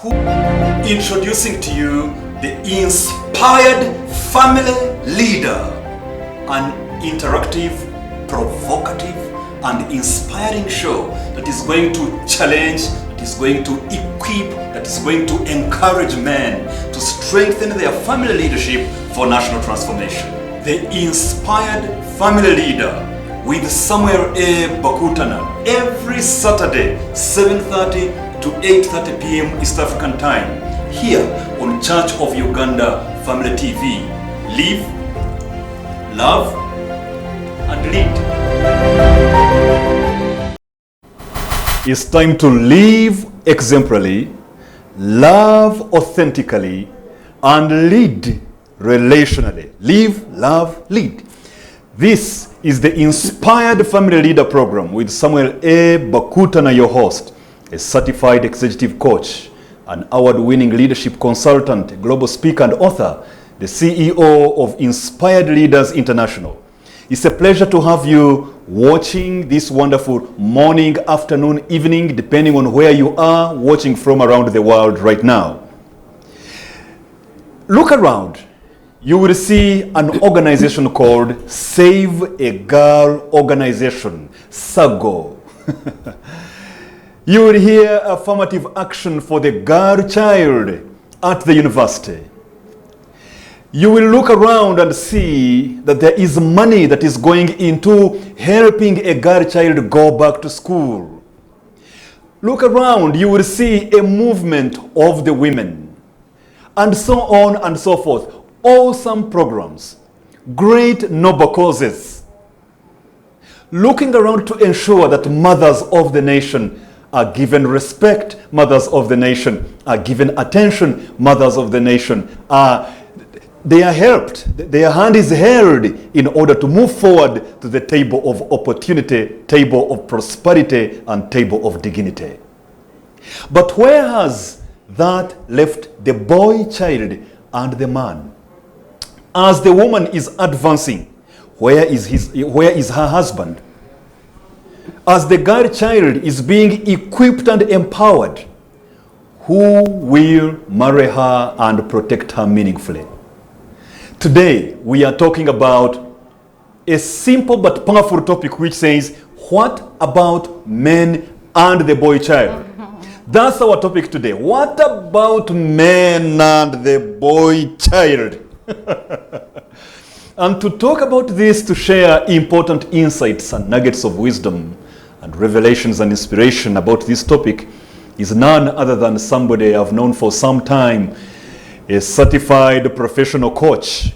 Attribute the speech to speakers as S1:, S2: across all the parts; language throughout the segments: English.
S1: who introducing to you the Inspired Family Leader, an interactive, provocative, and inspiring show that is going to challenge, that is going to equip, that is going to encourage men to strengthen their family leadership for national transformation. The Inspired Family Leader with Samuel A. Bakutana, every Saturday, 7:30 to 8:30 p.m. East African Time, here on Church of Uganda Family TV. Live, love, and lead. It's time to live exemplarily, love authentically, and lead relationally. Live, love, lead. This is the Inspired Family Leader Program with Samuel A. Bakutana, your host, a certified executive coach, an award-winning leadership consultant, global speaker and author, the CEO of Inspired Leaders International. It's a pleasure to have you watching this wonderful morning, afternoon, evening, depending on where you are watching from around the world right now. Look around. You will see an organization called Save a Girl Organization, SAGO. You will hear affirmative action for the girl child at the university. You will look around and see that there is money that is going into helping a girl child go back to school. Look around, you will see a movement of the women, and so on and so forth. Awesome programs, great noble causes. Looking around to ensure that mothers of the nation are given respect, mothers of the nation are given attention, mothers of the nation they are helped, their hand is held in order to move forward to the table of opportunity, table of prosperity, and table of dignity. But where has that left the boy child and the man? As the woman is advancing, where is her husband? As the girl child is being equipped and empowered, who will marry her and protect her meaningfully? Today, we are talking about a simple but powerful topic which says, what about men and the boy child? That's our topic today. What about men and the boy child? And to talk about this, to share important insights and nuggets of wisdom and revelations and inspiration about this topic is none other than somebody I've known for some time, a certified professional coach,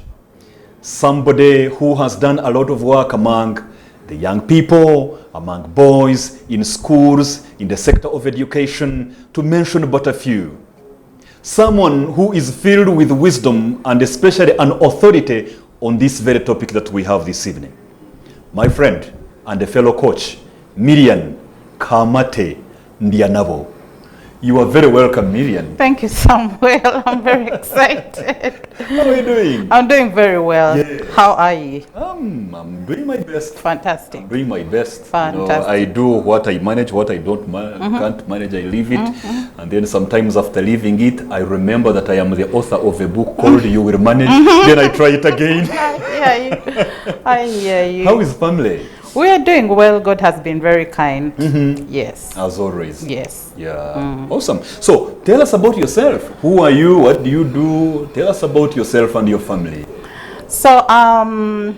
S1: somebody who has done a lot of work among the young people, among boys, in schools, in the sector of education, to mention but a few. Someone who is filled with wisdom and especially an authority on this very topic that we have this evening. My friend and a fellow coach, Miriam Kamate Ndianabo. You are very welcome, Miriam.
S2: Thank you, Samuel. I'm very excited.
S1: How are you doing?
S2: I'm doing very well.
S1: Yeah.
S2: How are you?
S1: I'm doing my best.
S2: Fantastic.
S1: I'm doing my best.
S2: Fantastic.
S1: You know, I do what I manage, what I don't can't manage, I leave it. And then sometimes after leaving it, I remember that I am the author of a book called You Will Manage. Then I try it again.
S2: I hear you.
S1: How is family?
S2: We are doing well. God has been very kind. Yes.
S1: As always.
S2: Yes.
S1: Yeah. Awesome. So tell us about yourself. Who are you? What do you do? Tell us about yourself and your family.
S2: So I'm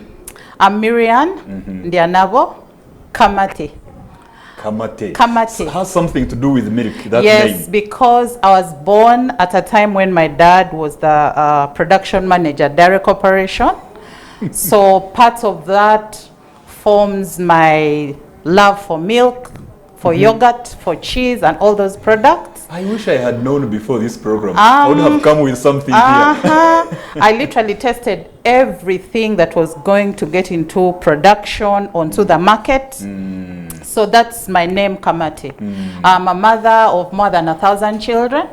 S2: Miriam Ndianabo Kamate.
S1: Kamate.
S2: Kamate.
S1: So has something to do with milk, that
S2: yes,
S1: name.
S2: because I was born at a time when my dad was the production manager, Dairy Corporation. So part of that forms my love for milk, for yogurt, for cheese, and all those products.
S1: I wish I had known before this program. I would have come with something here.
S2: I literally tested everything that was going to get into production onto the market. So that's my name, Kamate. I'm a mother of more than 1,000 children.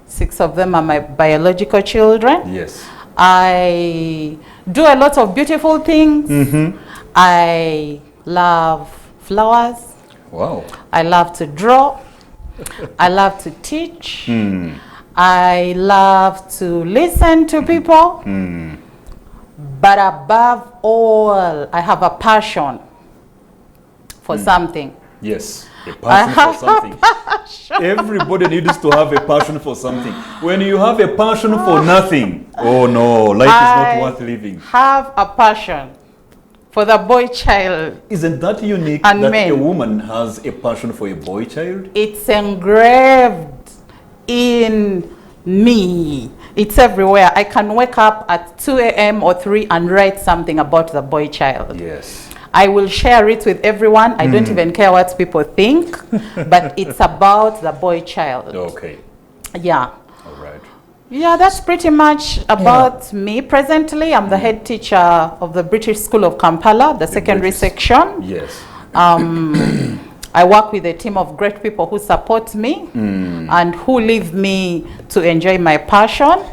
S2: 6 of them are my biological children.
S1: Yes.
S2: I do a lot of beautiful things. I love flowers.
S1: Wow.
S2: I love to draw. I love to teach. I love to listen to people. But above all, I have a passion for something.
S1: Yes, a passion for something. Everybody needs to have a passion for something. When you have a passion for nothing, oh no, life is not worth living.
S2: Have a passion for the boy child.
S1: Isn't that unique
S2: And
S1: that
S2: men.
S1: a woman has a passion for a boy child?
S2: It's engraved in me. It's everywhere. I can wake up at 2 a.m. or 3 and write something about the boy child.
S1: Yes.
S2: I will share it with everyone. I don't even care what people think, but it's about the boy child.
S1: Okay.
S2: Yeah.
S1: All right.
S2: Yeah, that's pretty much about me. Presently, I'm the head teacher of the British School of Kampala, the secondary section.
S1: Yes.
S2: I work with a team of great people who support me and who leave me to enjoy my passion.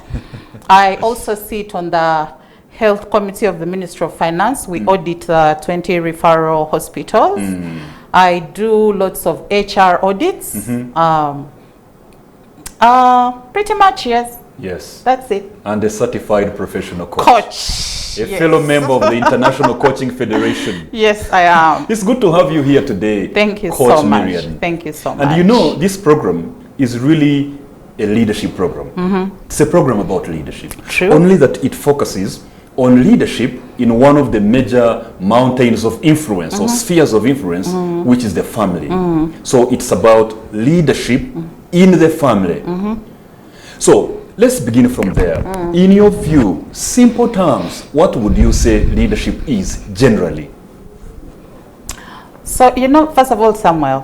S2: I also sit on the Health Committee of the Ministry of Finance. We audit 20 referral hospitals. I do lots of HR audits. Pretty much, yes.
S1: Yes.
S2: That's it.
S1: And a certified professional coach.
S2: Coach.
S1: A fellow member of the International Coaching Federation.
S2: Yes, I am.
S1: It's good to have you here today.
S2: Thank you
S1: Coach
S2: so much.
S1: Miriam.
S2: Thank you so much.
S1: And you know, this program is really a leadership program. It's a program about leadership.
S2: True.
S1: Only that it focuses on leadership in one of the major mountains of influence or spheres of influence, which is the family. So it's about leadership in the family. So let's begin from there. In your view, simple terms, what would you say leadership is generally?
S2: So, you know, first of all, Samuel,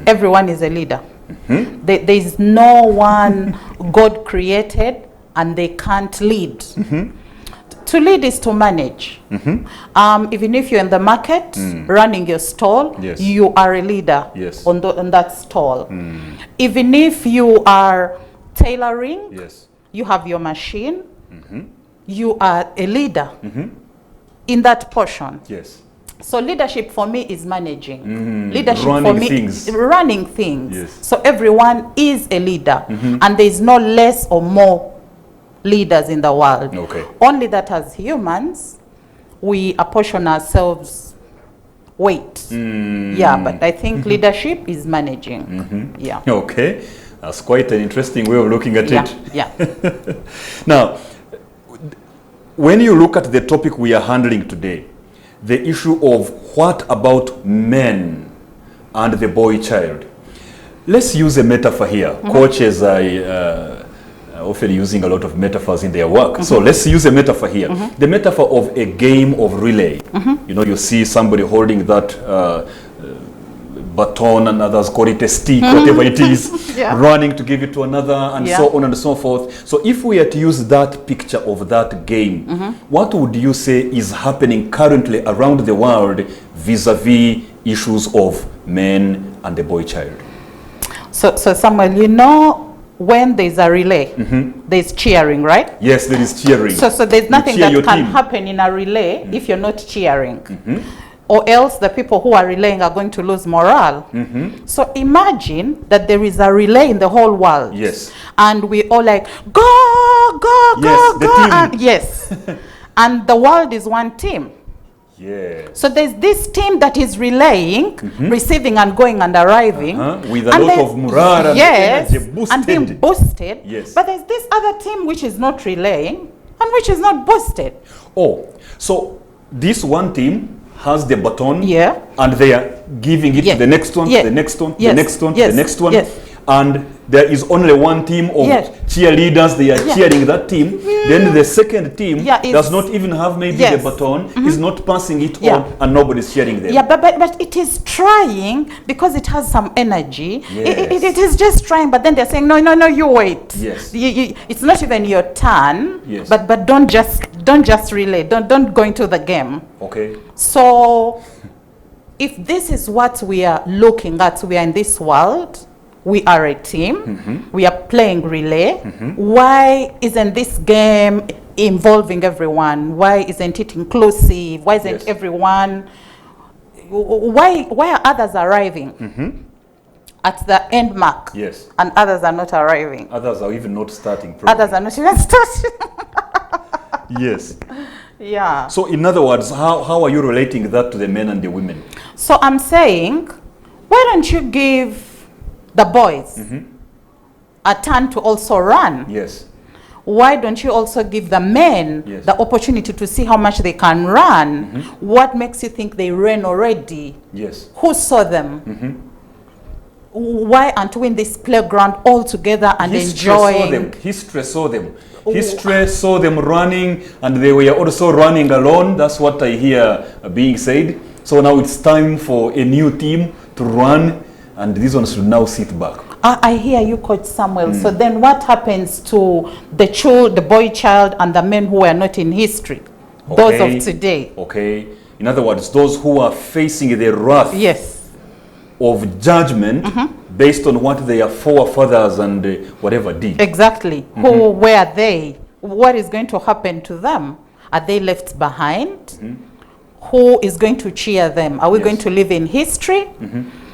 S2: everyone is a leader. There is no one God created and they can't lead. To lead is to manage. Even if you're in the market, running your stall,
S1: Yes.
S2: you are a leader
S1: Yes.
S2: on that stall. Even if you are tailoring,
S1: Yes.
S2: you have your machine, you are a leader in that portion.
S1: Yes.
S2: So leadership for me is managing. Leadership
S1: Running
S2: for me
S1: things.
S2: running things.
S1: Yes.
S2: So everyone is a leader, and there is no less or more leaders in the world.
S1: Okay.
S2: Only that as humans, we apportion ourselves weight. Yeah, but I think leadership is managing. Yeah.
S1: Okay. That's quite an interesting way of looking at it.
S2: Yeah.
S1: Now, when you look at the topic we are handling today, the issue of what about men and the boy child, let's use a metaphor here. Coaches are often using a lot of metaphors in their work. So let's use a metaphor here. The metaphor of a game of relay. You know, you see somebody holding that baton, and others call it a stick, whatever it is, running to give it to another, and so on and so forth. So if we are to use that picture of that game, what would you say is happening currently around the world vis-a-vis issues of men and the boy child?
S2: So Samuel, you know, when there's a relay, there's cheering, right?
S1: Yes, there is cheering.
S2: So there's nothing that can
S1: team.
S2: happen in a relay if you're not cheering. Or else the people who are relaying are going to lose morale. So imagine that there is a relay in the whole world.
S1: Yes.
S2: And we all like, go, go,
S1: Yes,
S2: go,
S1: the
S2: go.
S1: team.
S2: And yes. And the world is one team.
S1: Yes.
S2: So there's this team that is relaying, receiving and going and arriving.
S1: With a lot of morale and energy boosted.
S2: And being boosted.
S1: Yes.
S2: But there's this other team which is not relaying and which is not boosted.
S1: Oh, so this one team has the baton,
S2: Yeah.
S1: and they are giving it to the next one, the next one, the next one, the next one, and there is only one team of cheerleaders. They are cheering that team. Then the second team does not even have maybe the baton, is not passing it on, and nobody's cheering them.
S2: Yeah, but it is trying because it has some energy.
S1: Yes.
S2: It is just trying, but then they're saying, no, you wait.
S1: Yes.
S2: It's not even your turn.
S1: Yes.
S2: But don't just relay. Don't go into the game.
S1: Okay.
S2: So if this is what we are looking at, we are in this world. We are a team. We are playing relay. Why isn't this game involving everyone? Why isn't it inclusive? Why isn't everyone? Why are others arriving? at the end mark.
S1: Yes.
S2: And others are not arriving.
S1: Others are even not starting. Probably.
S2: Others are not even starting.
S1: Yes.
S2: Yeah.
S1: So in other words, how are you relating that to the men and the women?
S2: So I'm saying, why don't you give the boys a turn to also run?
S1: Yes.
S2: Why don't you also give the men
S1: Yes.
S2: the opportunity to see how much they can run? What makes you think they ran already?
S1: Yes.
S2: Who saw them? Why aren't we in this playground all together and enjoying?
S1: History saw them. History saw them running, and they were also running alone. That's what I hear being said. So now it's time for a new team to run, and these ones should now sit back.
S2: I hear you, Coach Samuel. So then what happens to the boy child and the men who are not in history? Those of today.
S1: Okay. In other words, those who are facing the wrath
S2: Yes.
S1: of judgment based on what their forefathers and whatever did.
S2: Exactly. Who were they? What is going to happen to them? Are they left behind? Who is going to cheer them? Are we going to live in history?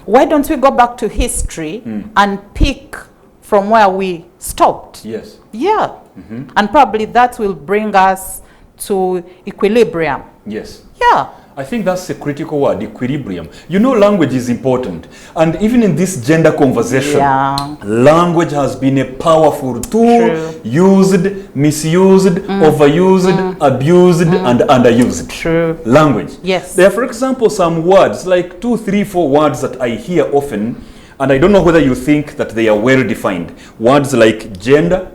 S2: Why don't we go back to history and pick from where we stopped?
S1: Yes.
S2: Yeah. And probably that will bring us to equilibrium.
S1: Yes.
S2: Yeah.
S1: I think that's a critical word, equilibrium. You know, language is important. And even in this gender conversation, language has been a powerful tool, used, misused, overused, abused, and underused.
S2: True.
S1: Language.
S2: Yes.
S1: There are, for example, some words, like 2, 3, 4 words that I hear often, and I don't know whether you think that they are well defined. Words like gender,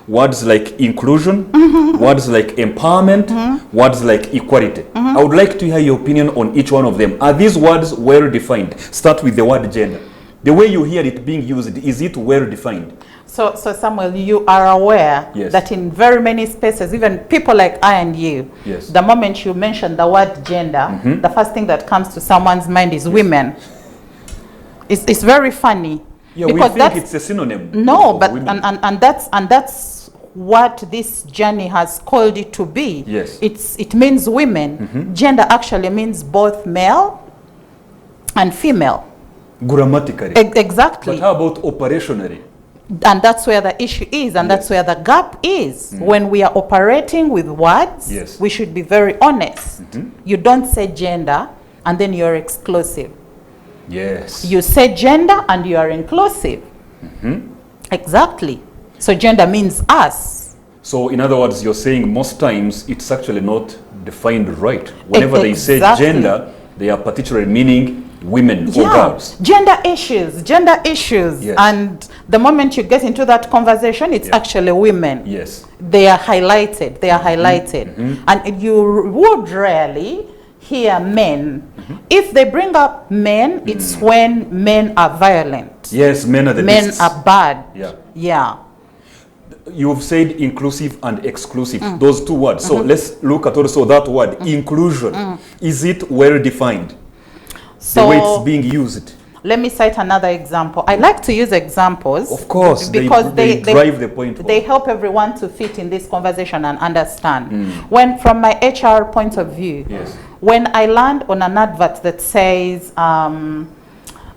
S1: words like inclusion, words like empowerment, words like equality. I would like to hear your opinion on each one of them. Are these words well defined? Start with the word gender. The way you hear it being used, is it well defined?
S2: So Samuel, you are aware that in very many spaces, even people like I and you, the moment you mention the word gender, the first thing that comes to someone's mind is women. It's very funny.
S1: Yeah, because we think it's a synonym.
S2: No, but and that's what this journey has called it to be.
S1: Yes.
S2: It means women. Gender actually means both male and female.
S1: Grammatically.
S2: Exactly.
S1: But how about operationally?
S2: And that's where the issue is, and that's where the gap is. When we are operating with words, we should be very honest. You don't say gender and then you're exclusive.
S1: Yes.
S2: You say gender and you are inclusive. Exactly. So gender means us.
S1: So in other words, you're saying most times it's actually not defined right. Whenever they say gender, they are particularly meaning women or girls.
S2: Gender issues. Yes. And the moment you get into that conversation, it's actually women.
S1: Yes.
S2: They are highlighted. And you would rarely hear men. If they bring up men, it's when men are violent.
S1: Yes, men are the beasts.
S2: Men are bad.
S1: Yeah. You've said inclusive and exclusive, those two words. So let's look at also that word, inclusion. Is it well defined? The way it's being used.
S2: Let me cite another example. I like to use examples.
S1: Of course, because they drive the point home.
S2: They help everyone to fit in this conversation and understand. When, from my HR point of view, when I land on an advert that says,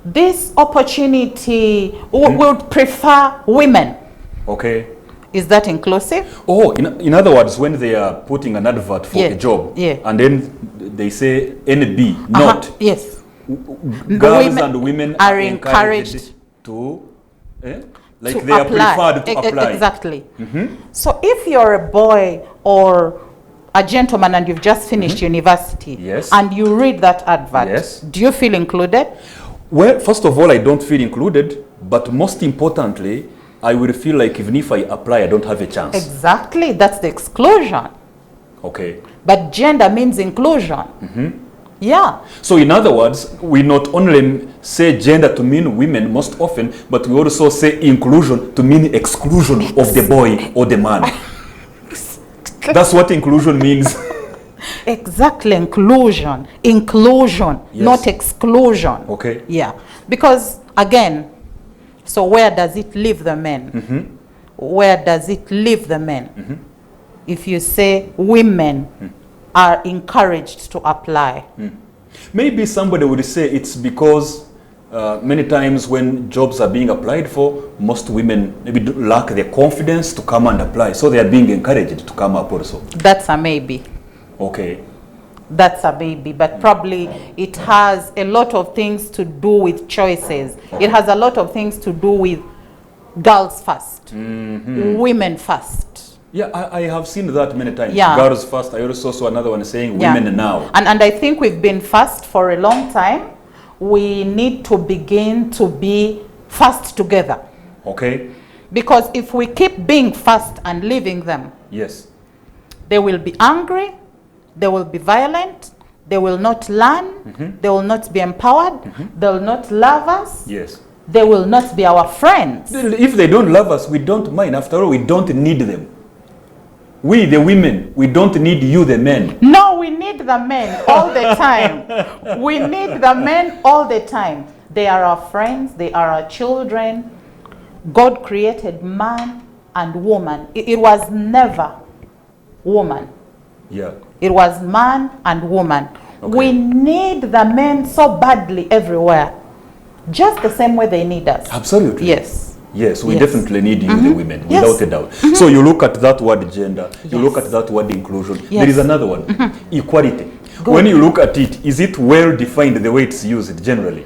S2: this opportunity would prefer women.
S1: Okay.
S2: Is that inclusive?
S1: Oh, in other words, when they are putting an advert for a job, and then they say NB, not.
S2: Yes.
S1: Girls and women are encouraged to, like they are preferred to apply.
S2: Exactly. So if you're a boy or a gentleman and you've just finished university, and you read that advert, do you feel included?
S1: Well, first of all, I don't feel included, but most importantly, I will feel like even if I apply, I don't have a chance.
S2: Exactly, that's the exclusion.
S1: Okay.
S2: But gender means inclusion. Yeah.
S1: So in other words, we not only say gender to mean women most often, but we also say inclusion to mean exclusion of the boy or the man. That's what inclusion means.
S2: Exactly, inclusion. Inclusion, not exclusion.
S1: Okay.
S2: Yeah. Because again, so where does it leave the men? Where does it leave the men? If you say women are encouraged to apply.
S1: Maybe somebody would say it's because Many times when jobs are being applied for, most women maybe lack the confidence to come and apply. So they are being encouraged to come up also.
S2: That's a maybe.
S1: Okay.
S2: That's a maybe, but probably it has a lot of things to do with choices. It has a lot of things to do with girls first, women first.
S1: Yeah, I have seen that many times.
S2: Yeah.
S1: Girls first. I also saw another one saying
S2: Yeah.
S1: women now.
S2: And I think we've been first for a long time. We need to begin to be first together.
S1: Okay.
S2: Because if we keep being first and leaving them,
S1: Yes.
S2: they will be angry, they will be violent, they will not learn, they will not be empowered, they will not love us,
S1: Yes.
S2: they will not be our friends.
S1: If they don't love us, we don't mind. After all, we don't need them. We, the women, we don't need you, the men.
S2: No, we need the men all the time. We need the men all the time. They are our friends, they are our children. God created man and woman. It was never woman.
S1: Yeah.
S2: It was man and woman.
S1: Okay.
S2: We need the men so badly everywhere. Just the same way they need us.
S1: Absolutely.
S2: Yes.
S1: Yes, we
S2: Yes.
S1: definitely need you, the women,
S2: Yes.
S1: without a doubt. So you look at that word gender, you
S2: Yes.
S1: look at that word inclusion.
S2: Yes.
S1: There is another one, equality.
S2: Good.
S1: When you look at it, is it well defined the way it's used generally?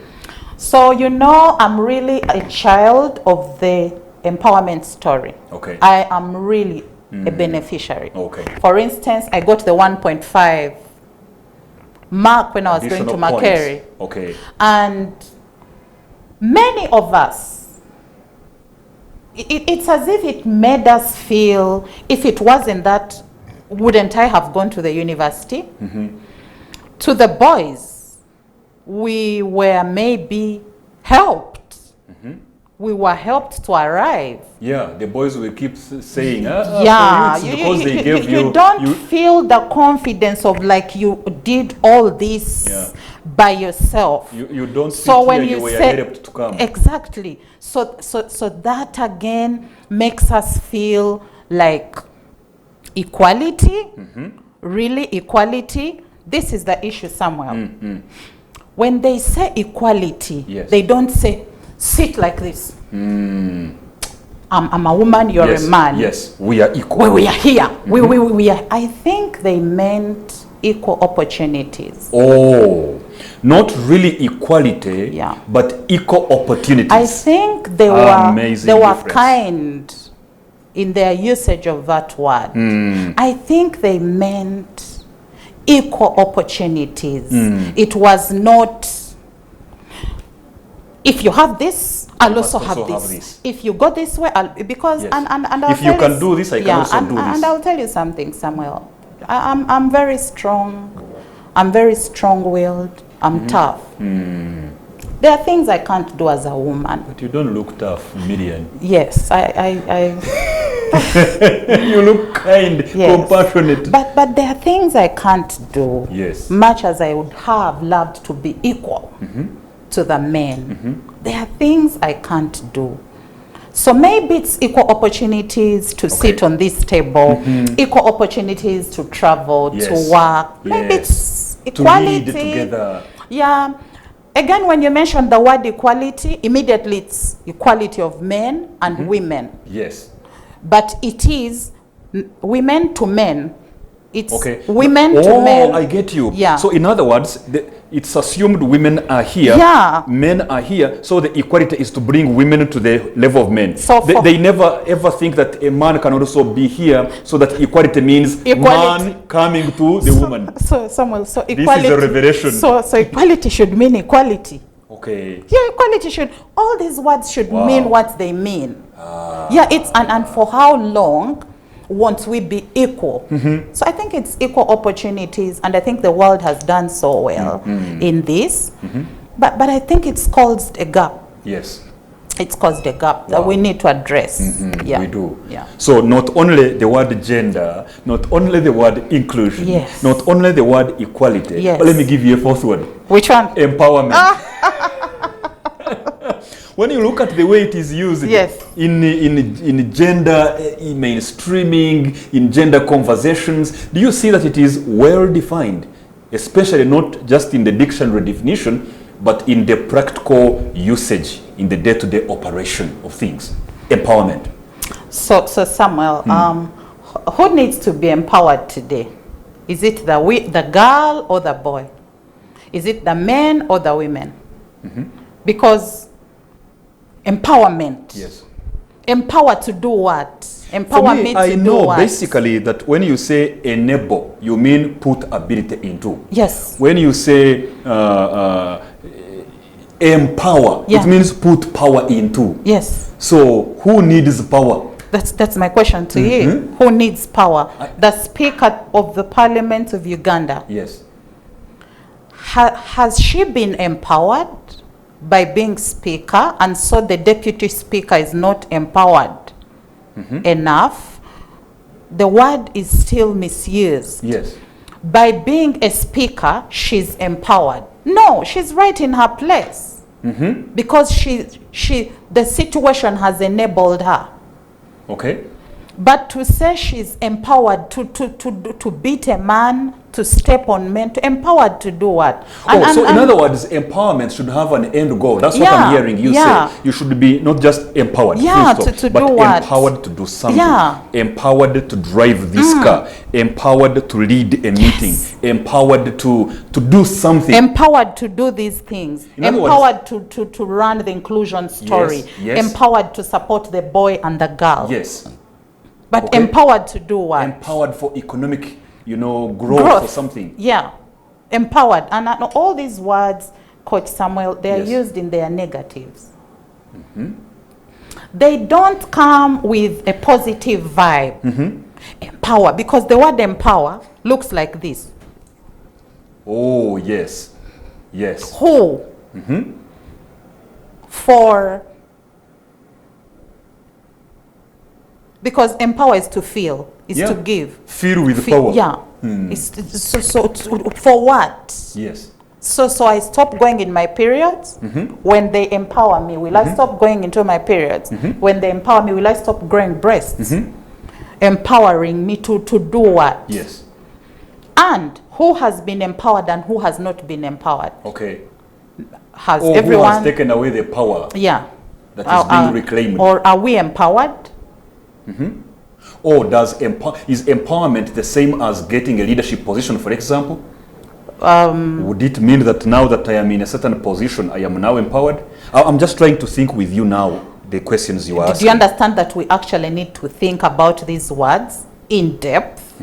S2: So, you know, I'm really a child of the empowerment story.
S1: Okay.
S2: I am really a beneficiary.
S1: Okay.
S2: For instance, I got the 1.5 mark when I was going to
S1: Additional points.
S2: Makere.
S1: Okay.
S2: And many of us, it's as if it made us feel, if it wasn't that, wouldn't I have gone to the university? To the boys, we were maybe helped. We were helped to arrive.
S1: Yeah, the boys will keep saying,
S2: Yeah,
S1: for you, it's because they gave
S2: you don't feel the confidence of like you did all this
S1: Yeah.
S2: by yourself.
S1: you don't
S2: So
S1: sit
S2: when
S1: here,
S2: you
S1: were
S2: say
S1: helped to come.
S2: exactly, so that again makes us feel like equality, really equality. This is the issue, Samuel. When they say equality,
S1: Yes.
S2: they don't say sit like this. I'm a woman, you're
S1: Yes,
S2: a man.
S1: yes, we are equal.
S2: We are here. We are. I think they meant equal opportunities.
S1: Oh, not really equality,
S2: Yeah.
S1: but equal opportunities.
S2: I think they
S1: Amazing
S2: were
S1: difference.
S2: kind in their usage of that word. I think they meant equal opportunities. It was not, if you have this, I'll also
S1: must
S2: have
S1: also
S2: this.
S1: have this.
S2: If you go this way, because
S1: Yes.
S2: and I'll
S1: If you
S2: tell
S1: can do this, I can also do this.
S2: And I'll tell you something, Samuel. I'm very strong. I'm very strong-willed. I'm tough. There are things I can't do as a woman.
S1: But you don't look tough, Miriam.
S2: Yes, I
S1: You look kind,
S2: Yes.
S1: compassionate.
S2: but there are things I can't do.
S1: Yes.
S2: Much as I would have loved to be equal to the men. There are things I can't do. So maybe it's equal opportunities to sit on this table, equal opportunities to travel,
S1: Yes.
S2: to work. Maybe
S1: Yes.
S2: it's
S1: To
S2: equality.
S1: lead together.
S2: Yeah. Again, when you mention the word equality, immediately it's equality of men and women.
S1: Yes.
S2: But it is women to men. It's
S1: Okay.
S2: women to men.
S1: Oh, I get you.
S2: Yeah.
S1: So in other words, it's assumed women are here,
S2: Yeah.
S1: men are here, so the equality is to bring women to the level of men.
S2: So
S1: They never ever think that a man can also be here, so that equality means
S2: Equality.
S1: man coming to the woman.
S2: So Samuel, so
S1: is
S2: equality.
S1: a revelation.
S2: So equality should mean equality.
S1: Okay.
S2: Yeah, equality should. All these words should
S1: Wow.
S2: mean what they mean. Yeah, it's and for how long won't we be equal? So I think it's equal opportunities, and I think the world has done so well in this. But I think it's caused a gap.
S1: Yes.
S2: It's caused a gap that we need to address. Yeah,
S1: We do.
S2: Yeah.
S1: So not only the word gender, not only the word inclusion,
S2: Yes.
S1: not only the word equality,
S2: Yes.
S1: but let me give you a fourth word.
S2: Which one?
S1: Empowerment. When you look at the way it is used
S2: Yes.
S1: in gender mainstreaming, in gender conversations, do you see that it is well defined? Especially not just in the dictionary definition, but in the practical usage, in the day-to-day operation of things. Empowerment.
S2: So Samuel, who needs to be empowered today? Is it the girl or the boy? Is it the men or the women? Because empowerment.
S1: Yes.
S2: Empower to do what? Empower
S1: For me,
S2: me to
S1: I
S2: do
S1: know
S2: what?
S1: basically that when you say enable, you mean put ability into.
S2: Yes.
S1: When you say empower,
S2: Yeah.
S1: it means put power into.
S2: Yes.
S1: So who needs power?
S2: That's my question to you. Who needs power? The Speaker of the Parliament of Uganda.
S1: Yes.
S2: Has she been empowered by being Speaker, and so the Deputy Speaker is not empowered enough? The word is still misused.
S1: Yes.
S2: By being a Speaker, she's empowered. No, she's right in her place. Because the situation has enabled her.
S1: Okay.
S2: But to say she's empowered to beat a man, to step on men, empowered to do what?
S1: So in other words, empowerment should have an end goal. That's what I'm hearing you say. You should be not just empowered,
S2: to
S1: but
S2: do what?
S1: empowered to do something.
S2: Yeah.
S1: Empowered to drive this car. Empowered to lead a meeting. Empowered to do something.
S2: Empowered to do these things. Empowered to run the inclusion story.
S1: Yes.
S2: Empowered to support the boy and the girl.
S1: Yes.
S2: But empowered to do what?
S1: Empowered for economic, growth or something.
S2: Yeah. Empowered. And all these words, Coach Samuel, they are used in their negatives. They don't come with a positive vibe. Empower, because the word empower looks like this.
S1: Oh, yes. Yes.
S2: Who? For... Because empower is to feel, is to give.
S1: Feel with power.
S2: Yeah. For what?
S1: Yes.
S2: So I stop going in my periods. When they empower me, will I stop going into my periods? When they empower me, will I stop growing breasts? Empowering me to do what?
S1: Yes.
S2: And who has been empowered and who has not been empowered?
S1: Okay.
S2: Has
S1: or
S2: everyone...
S1: who has taken away the power that is being reclaimed? Or
S2: are we empowered?
S1: Or is empowerment the same as getting a leadership position, for example? Would it mean that now that I am in a certain position, I am now empowered? I'm just trying to think with you now the questions you ask.
S2: Do you understand that we actually need to think about these words in depth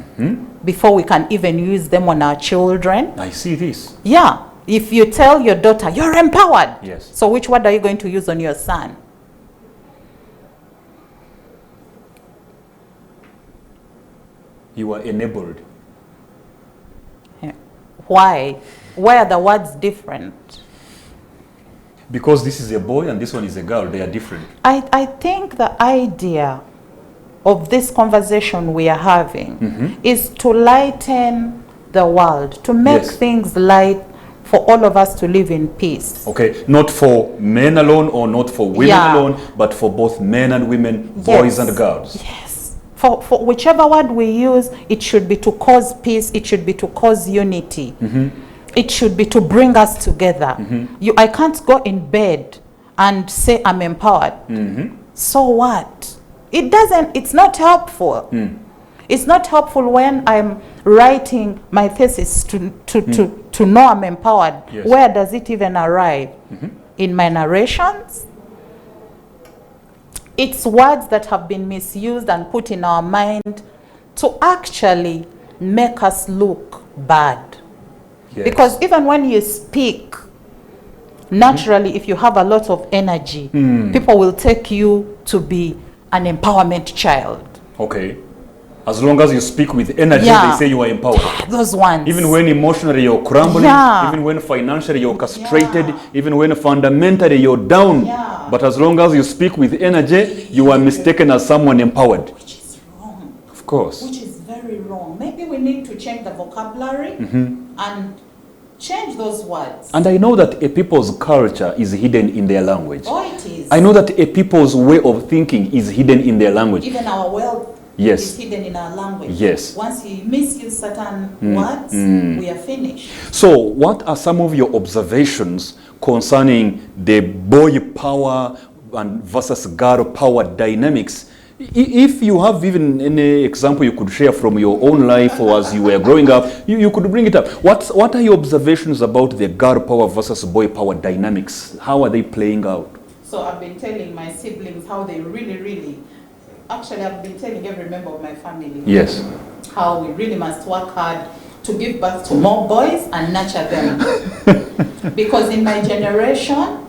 S2: before we can even use them on our children?
S1: I see this.
S2: Yeah. If you tell your daughter, you're empowered.
S1: Yes.
S2: So which word are you going to use on your son?
S1: You are enabled.
S2: Why? Why are the words different?
S1: Because this is a boy and this one is a girl. They are different.
S2: I think the idea of this conversation we are having is to lighten the world, to make things light for all of us to live in peace.
S1: Okay, not for men alone or not for women alone, but for both men and women, boys and girls.
S2: Yes. For whichever word we use, it should be to cause peace, it should be to cause unity. It should be to bring us together. I can't go in bed and say I'm empowered. So what? It's not helpful. It's not helpful when I'm writing my thesis to know I'm empowered.
S1: Yes.
S2: Where does it even arrive? In my narrations? It's words that have been misused and put in our mind to actually make us look bad.
S1: Yes.
S2: Because even when you speak, naturally, if you have a lot of energy, people will take you to be an empowerment child.
S1: Okay. As long as you speak with energy, they say you are empowered.
S2: Those ones.
S1: Even when emotionally you're crumbling, even when financially you're castrated, even when fundamentally you're down. But as long as you speak with energy, you are mistaken as someone empowered.
S2: Which is wrong.
S1: Of course.
S2: Which is very wrong. Maybe we need to change the vocabulary and change those words.
S1: And I know that a people's culture is hidden in their language.
S2: Oh, it is.
S1: I know that a people's way of thinking is hidden in their language.
S2: Even our wealth
S1: Yes.
S2: is hidden in our language.
S1: Yes.
S2: Once you misuse certain words, we are finished.
S1: So, what are some of your observations concerning the boy power and versus girl power dynamics? If you have even any example you could share from your own life or as you were growing up, you could bring it up. What are your observations about the girl power versus boy power dynamics? How are they playing out?
S2: So I've been telling my siblings how they really, actually I've been telling every member of my family.
S1: Yes.
S2: How we really must work hard to give birth to more boys and nurture them. Because in my generation,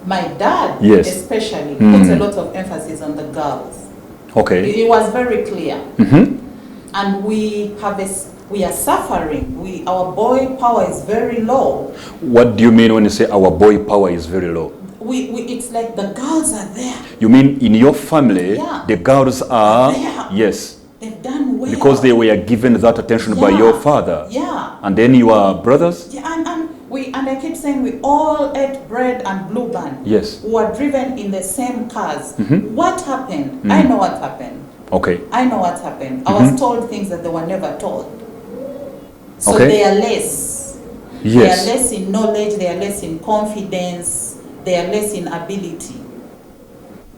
S2: my dad especially puts a lot of emphasis on the girls.
S1: Okay.
S2: It was very clear. And we are suffering. Our boy power is very low.
S1: What do you mean when you say our boy power is very low?
S2: It's like the girls are there.
S1: You mean in your family, the girls are
S2: there.
S1: Yes.
S2: They've done well.
S1: Because they were given that attention by your father.
S2: Yeah.
S1: And then your brothers?
S2: Yeah, and I keep saying we all ate bread and Blue Band.
S1: Yes.
S2: We were driven in the same cars. What happened? I know what happened.
S1: Okay.
S2: I know what happened. I was told things that they were never told. So
S1: Okay.
S2: they are less.
S1: Yes.
S2: They are less in knowledge, they are less in confidence, they are less in ability.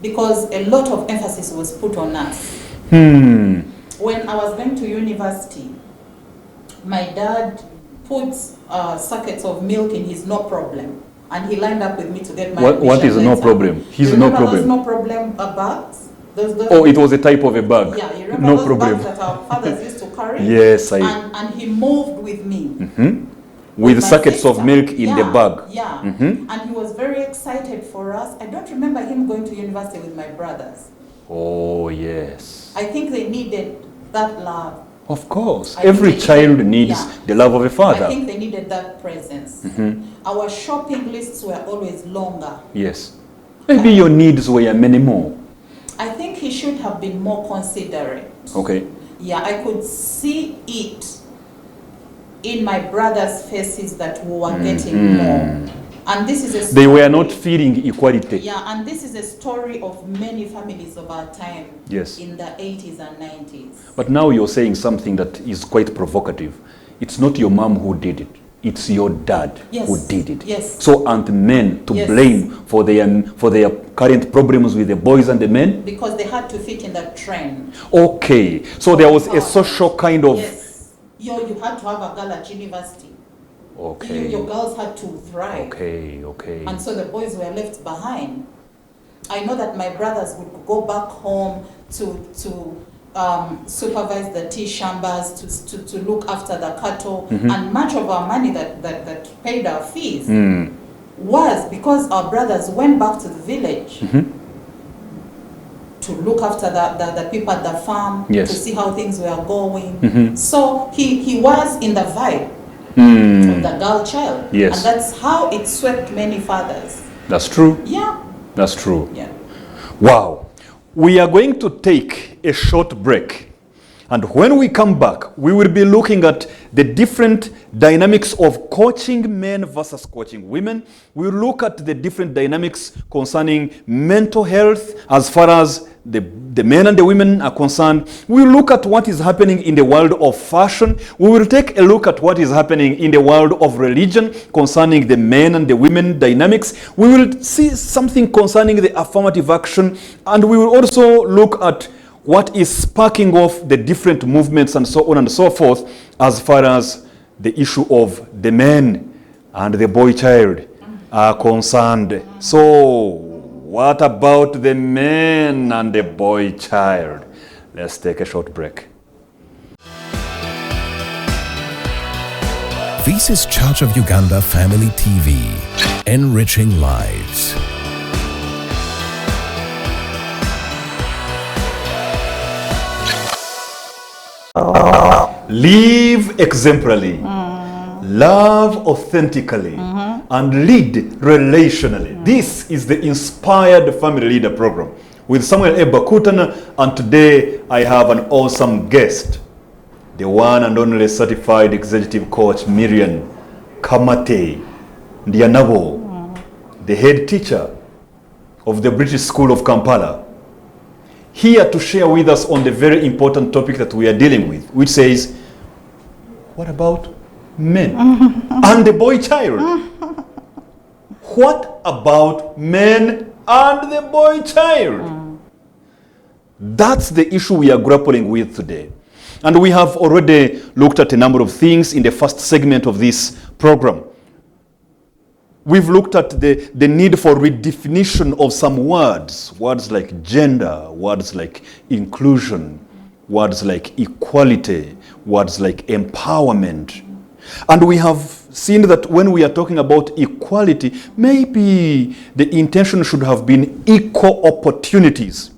S2: Because a lot of emphasis was put on us. When I was going to university, my dad put buckets of milk in his no problem. And he lined up with me to get my admission.
S1: What is no problem? His no problem.
S2: Those no problem bags?
S1: Oh, it was a type of a bag.
S2: Yeah, you remember
S1: no
S2: those
S1: problem.
S2: bags that our fathers used to carry?
S1: Yes,
S2: And he moved with me.
S1: With
S2: my
S1: sackets
S2: sister.
S1: of milk in the bag.
S2: Yeah, and he was very excited for us. I don't remember him going to university with my brothers.
S1: Oh, yes.
S2: I think they needed that love.
S1: Of course. Every child needs the love of a father.
S2: I think they needed that presence. Our shopping lists were always longer.
S1: Yes. Maybe your needs were many more.
S2: I think he should have been more considerate.
S1: Okay.
S2: Yeah, I could see it in my brothers' faces that we were getting more. And this is a story.
S1: They were not feeling equality.
S2: Yeah, and this is a story of many families of our time.
S1: Yes.
S2: In the 80s and 90s.
S1: But now you're saying something that is quite provocative. It's not your mom who did it. It's your dad who did it.
S2: Yes.
S1: So aren't men to blame for their current problems with the boys and the men?
S2: Because they had to fit in that trend.
S1: Okay. So there was a social kind of...
S2: Yes. You had to have a girl at university.
S1: Okay.
S2: Your girls had to thrive.
S1: Okay, okay.
S2: And so the boys were left behind. I know that my brothers would go back home to supervise the tea chambers, to look after the cattle, and much of our money that paid our fees was because our brothers went back to the village to look after the people at the farm, to see how things were going. So he was in the vibe of the girl child.
S1: Yes.
S2: And that's how it swept many fathers.
S1: That's true.
S2: Yeah.
S1: That's true.
S2: Yeah.
S1: Wow. We are going to take a short break. And when we come back, we will be looking at the different dynamics of coaching men versus coaching women. We'll look at the different dynamics concerning mental health as far as the men and the women are concerned. We'll look at what is happening in the world of fashion. We will take a look at what is happening in the world of religion concerning the men and the women dynamics. We will see something concerning the affirmative action, and we will also look at what is sparking off the different movements and so on and so forth as far as the issue of the men and the boy child are concerned. So, what about the men and the boy child? Let's take a short break.
S3: This is Church of Uganda Family TV, enriching lives.
S1: Live exemplarily, love authentically, and lead relationally. This is the Inspired Family Leader Program with Samuel A. Bakutana, and today I have an awesome guest, the one and only certified executive coach Miriam Kamate Ndianabo, the head teacher of the British School of Kampala. here to share with us on the very important topic that we are dealing with, which says, what about men and the boy child? What about men and the boy child? That's the issue we are grappling with today. And we have already looked at a number of things in the first segment of this program. We've looked at the need for redefinition of some words like gender, words like inclusion, words like equality, words like empowerment. And we have seen that when we are talking about equality, maybe the intention should have been equal opportunities.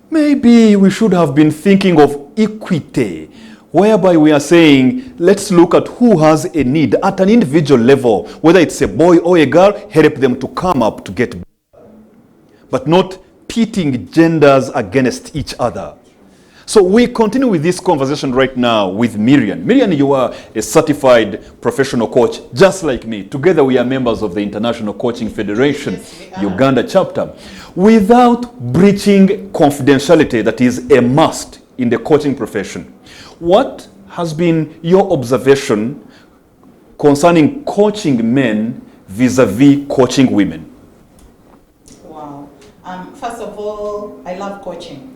S1: Maybe we should have been thinking of equity, whereby we are saying, let's look at who has a need at an individual level, whether it's a boy or a girl, help them to come up to get better, but not pitting genders against each other. So we continue with this conversation right now with Miriam. Miriam, you are a certified professional coach, just like me. Together we are members of the International Coaching Federation, yes, Uganda chapter. Without breaching confidentiality that is a must in the coaching profession, what has been your observation concerning coaching men vis-a-vis coaching women?
S2: Wow. First of all, I love coaching.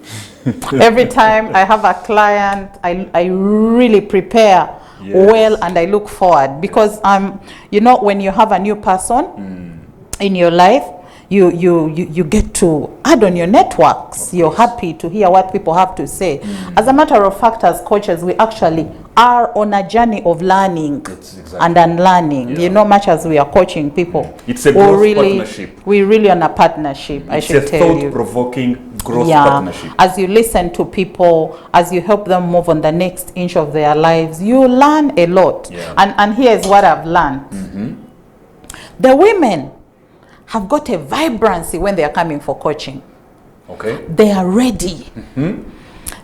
S2: Every time I have a client, I really prepare, yes, well, and I look forward, because you know, when you have a new person in your life, you get to add on your networks. You're happy to hear what people have to say. As a matter of fact, as coaches, we actually are on a journey of learning and unlearning. Yeah. You know, much as we are coaching people,
S1: it's a growth partnership.
S2: We're really on a partnership. I should tell you.
S1: It's a thought-provoking growth partnership.
S2: As you listen to people, as you help them move on the next inch of their lives, you learn a lot. Yeah. And here's what I've learned. The women have got a vibrancy when they are coming for coaching.
S1: Okay.
S2: They are ready.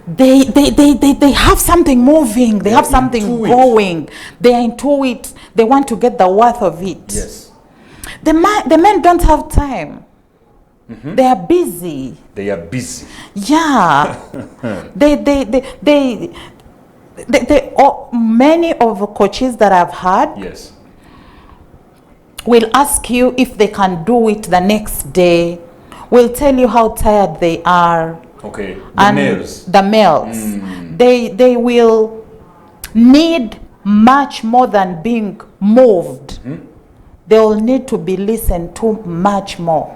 S2: They have something moving. They have something going. They are into it. They want to get the worth of it.
S1: Yes.
S2: The men don't have time. They are busy.
S1: They are busy.
S2: Yeah. Many of the coaches that I've had,
S1: yes,
S2: will ask you if they can do it the next day, will tell you how tired they are.
S1: Okay, the
S2: males. They will need much more than being moved. They will need to be listened to much more.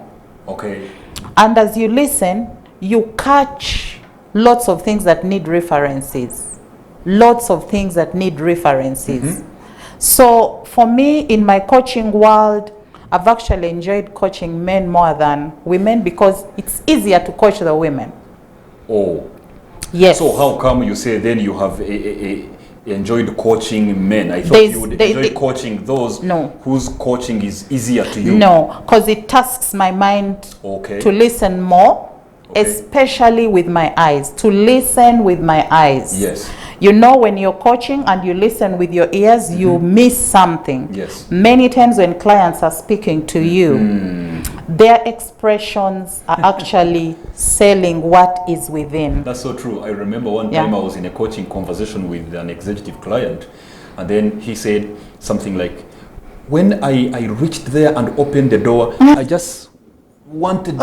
S1: Okay.
S2: And as you listen, you catch lots of things that need references. Lots of things that need references. So for me, in my coaching world, I've actually enjoyed coaching men more than women, because it's easier to coach the women.
S1: Oh.
S2: Yes.
S1: So how come you say then you have enjoyed coaching men? I thought you would enjoy coaching those whose coaching is easier to you.
S2: No, because it tasks my mind to listen more, especially with my eyes. To listen with my eyes.
S1: Yes.
S2: You know, when you're coaching and you listen with your ears, you miss something.
S1: Yes.
S2: Many times when clients are speaking to you, their expressions are actually selling what is within.
S1: That's so true. I remember one time I was in a coaching conversation with an executive client, and then he said something like, when I reached there and opened the door, I just wanted...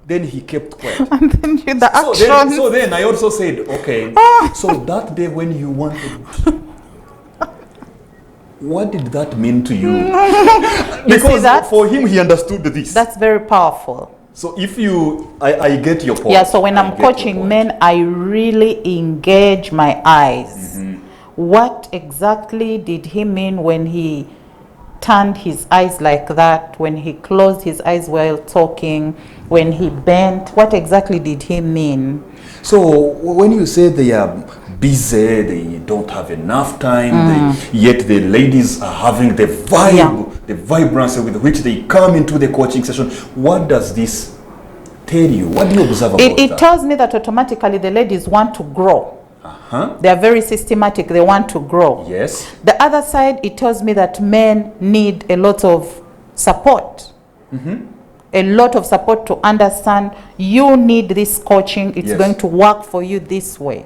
S1: Then he kept quiet.
S2: And then you the action.
S1: So then I also said, okay, so that day when you wanted, what did that mean to you? Because for him, he understood this.
S2: That's very powerful.
S1: So if I get your point.
S2: Yeah, so when I'm coaching men, I really engage my eyes. What exactly did he mean when he turned his eyes like that, when he closed his eyes while talking, when he bent? What exactly did he mean?
S1: So when you say they are busy, they don't have enough time, yet the ladies are having the vibe, the vibrancy with which they come into the coaching session, what does this tell you? What do you observe about that?
S2: It tells me that automatically the ladies want to grow. They are very systematic. They want to grow.
S1: Yes.
S2: The other side, it tells me that men need a lot of support. a lot of support to understand you need this coaching. It's
S1: Yes.
S2: going to work for you this way.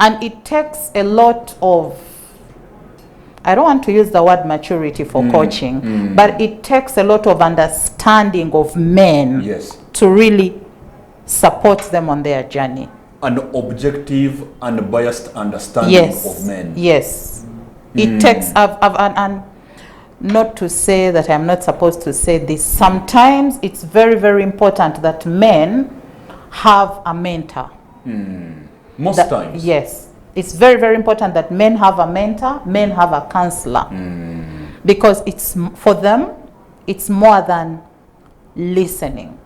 S2: And it takes a lot of, I don't want to use the word maturity for coaching, but it takes a lot of understanding of men
S1: Yes.
S2: to really support them on their journey.
S1: An objective, unbiased understanding
S2: Yes.
S1: of men.
S2: Yes. It takes, and not to say that I'm not supposed to say this, sometimes it's very, very important that men have a mentor.
S1: Most
S2: That-
S1: times.
S2: Yes. It's very, very important that men have a mentor, men have a counselor. Because it's, for them, it's more than listening.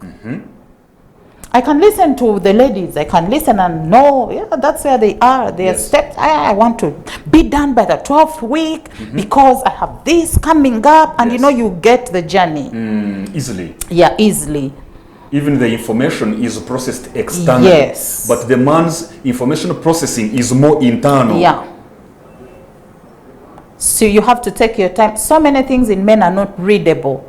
S2: I can listen to the ladies. I can listen and know, yeah, that's where they are. Their
S1: Yes.
S2: steps. I want to be done by the 12th week because I have this coming up, and you
S1: Yes.
S2: know, you get the journey.
S1: Easily.
S2: Yeah, easily.
S1: Even the information is processed externally.
S2: Yes.
S1: But the man's information processing is more internal.
S2: Yeah. So you have to take your time. So many things in men are not readable.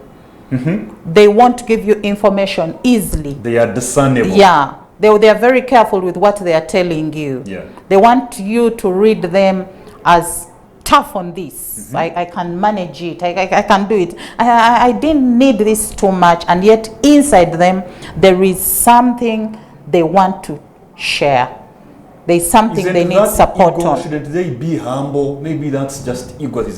S2: They won't give you information easily.
S1: They are discernible.
S2: Yeah, they are very careful with what they are telling you.
S1: Yeah.
S2: They want you to read them as tough on this. I can manage it. I can do it. I didn't need this too much, and yet inside them there is something they want to share. There's something
S1: Isn't
S2: they need
S1: that
S2: support
S1: ego?
S2: on.
S1: Shouldn't they be humble? Maybe that's just ego.
S2: It-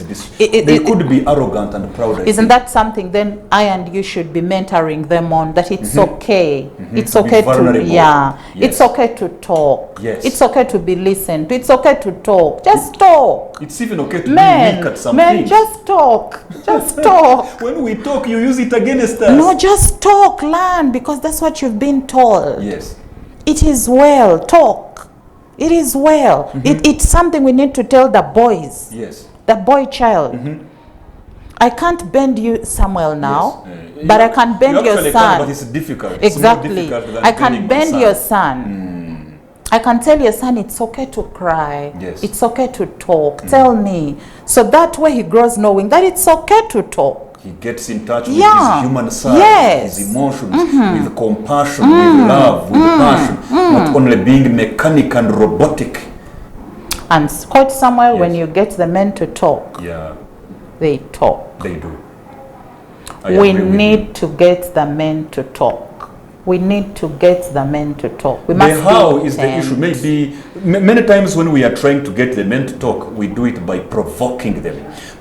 S1: They
S2: it-
S1: could be arrogant and proud. I
S2: Isn't
S1: think.
S2: that something then I and you should be mentoring them on, that it's okay. It's
S1: To be
S2: okay to,
S1: vulnerable.
S2: yeah.
S1: Yes.
S2: It's okay to talk.
S1: Yes.
S2: It's okay to be listened to. It's okay to talk. Just talk.
S1: It's even okay to be weak at some
S2: Men,
S1: things.
S2: just talk. Just talk.
S1: When we talk, you use it against us.
S2: No, just talk, learn, because that's what you've been told.
S1: Yes.
S2: It is well, talk. It is well. It's something we need to tell the boys,
S1: Yes.
S2: the boy child. I can't bend you, Samuel, now,
S1: Yes.
S2: but I can bend
S1: you
S2: your
S1: actually
S2: son.
S1: Can, but it's difficult. It's more
S2: Exactly.
S1: difficult than
S2: I can
S1: bending my
S2: bend
S1: son.
S2: your son. I can tell your son it's okay to cry.
S1: Yes.
S2: It's okay to talk. Tell me. So that way he grows knowing that it's okay to talk.
S1: He gets in touch with
S2: Yeah.
S1: his human side,
S2: Yes.
S1: his emotions, with compassion, with love, with passion, not only being mechanic and robotic.
S2: And Coach Samuel, when
S1: Yes.
S2: you get the men to talk,
S1: Yeah,
S2: they talk.
S1: they do. I
S2: We
S1: agree with
S2: need
S1: you.
S2: to get the men to talk. We need to get the men to talk. We
S1: The
S2: must
S1: how
S2: be
S1: is the issue.
S2: intent.
S1: Maybe many times when we are trying to get the men to talk, we do it by provoking them,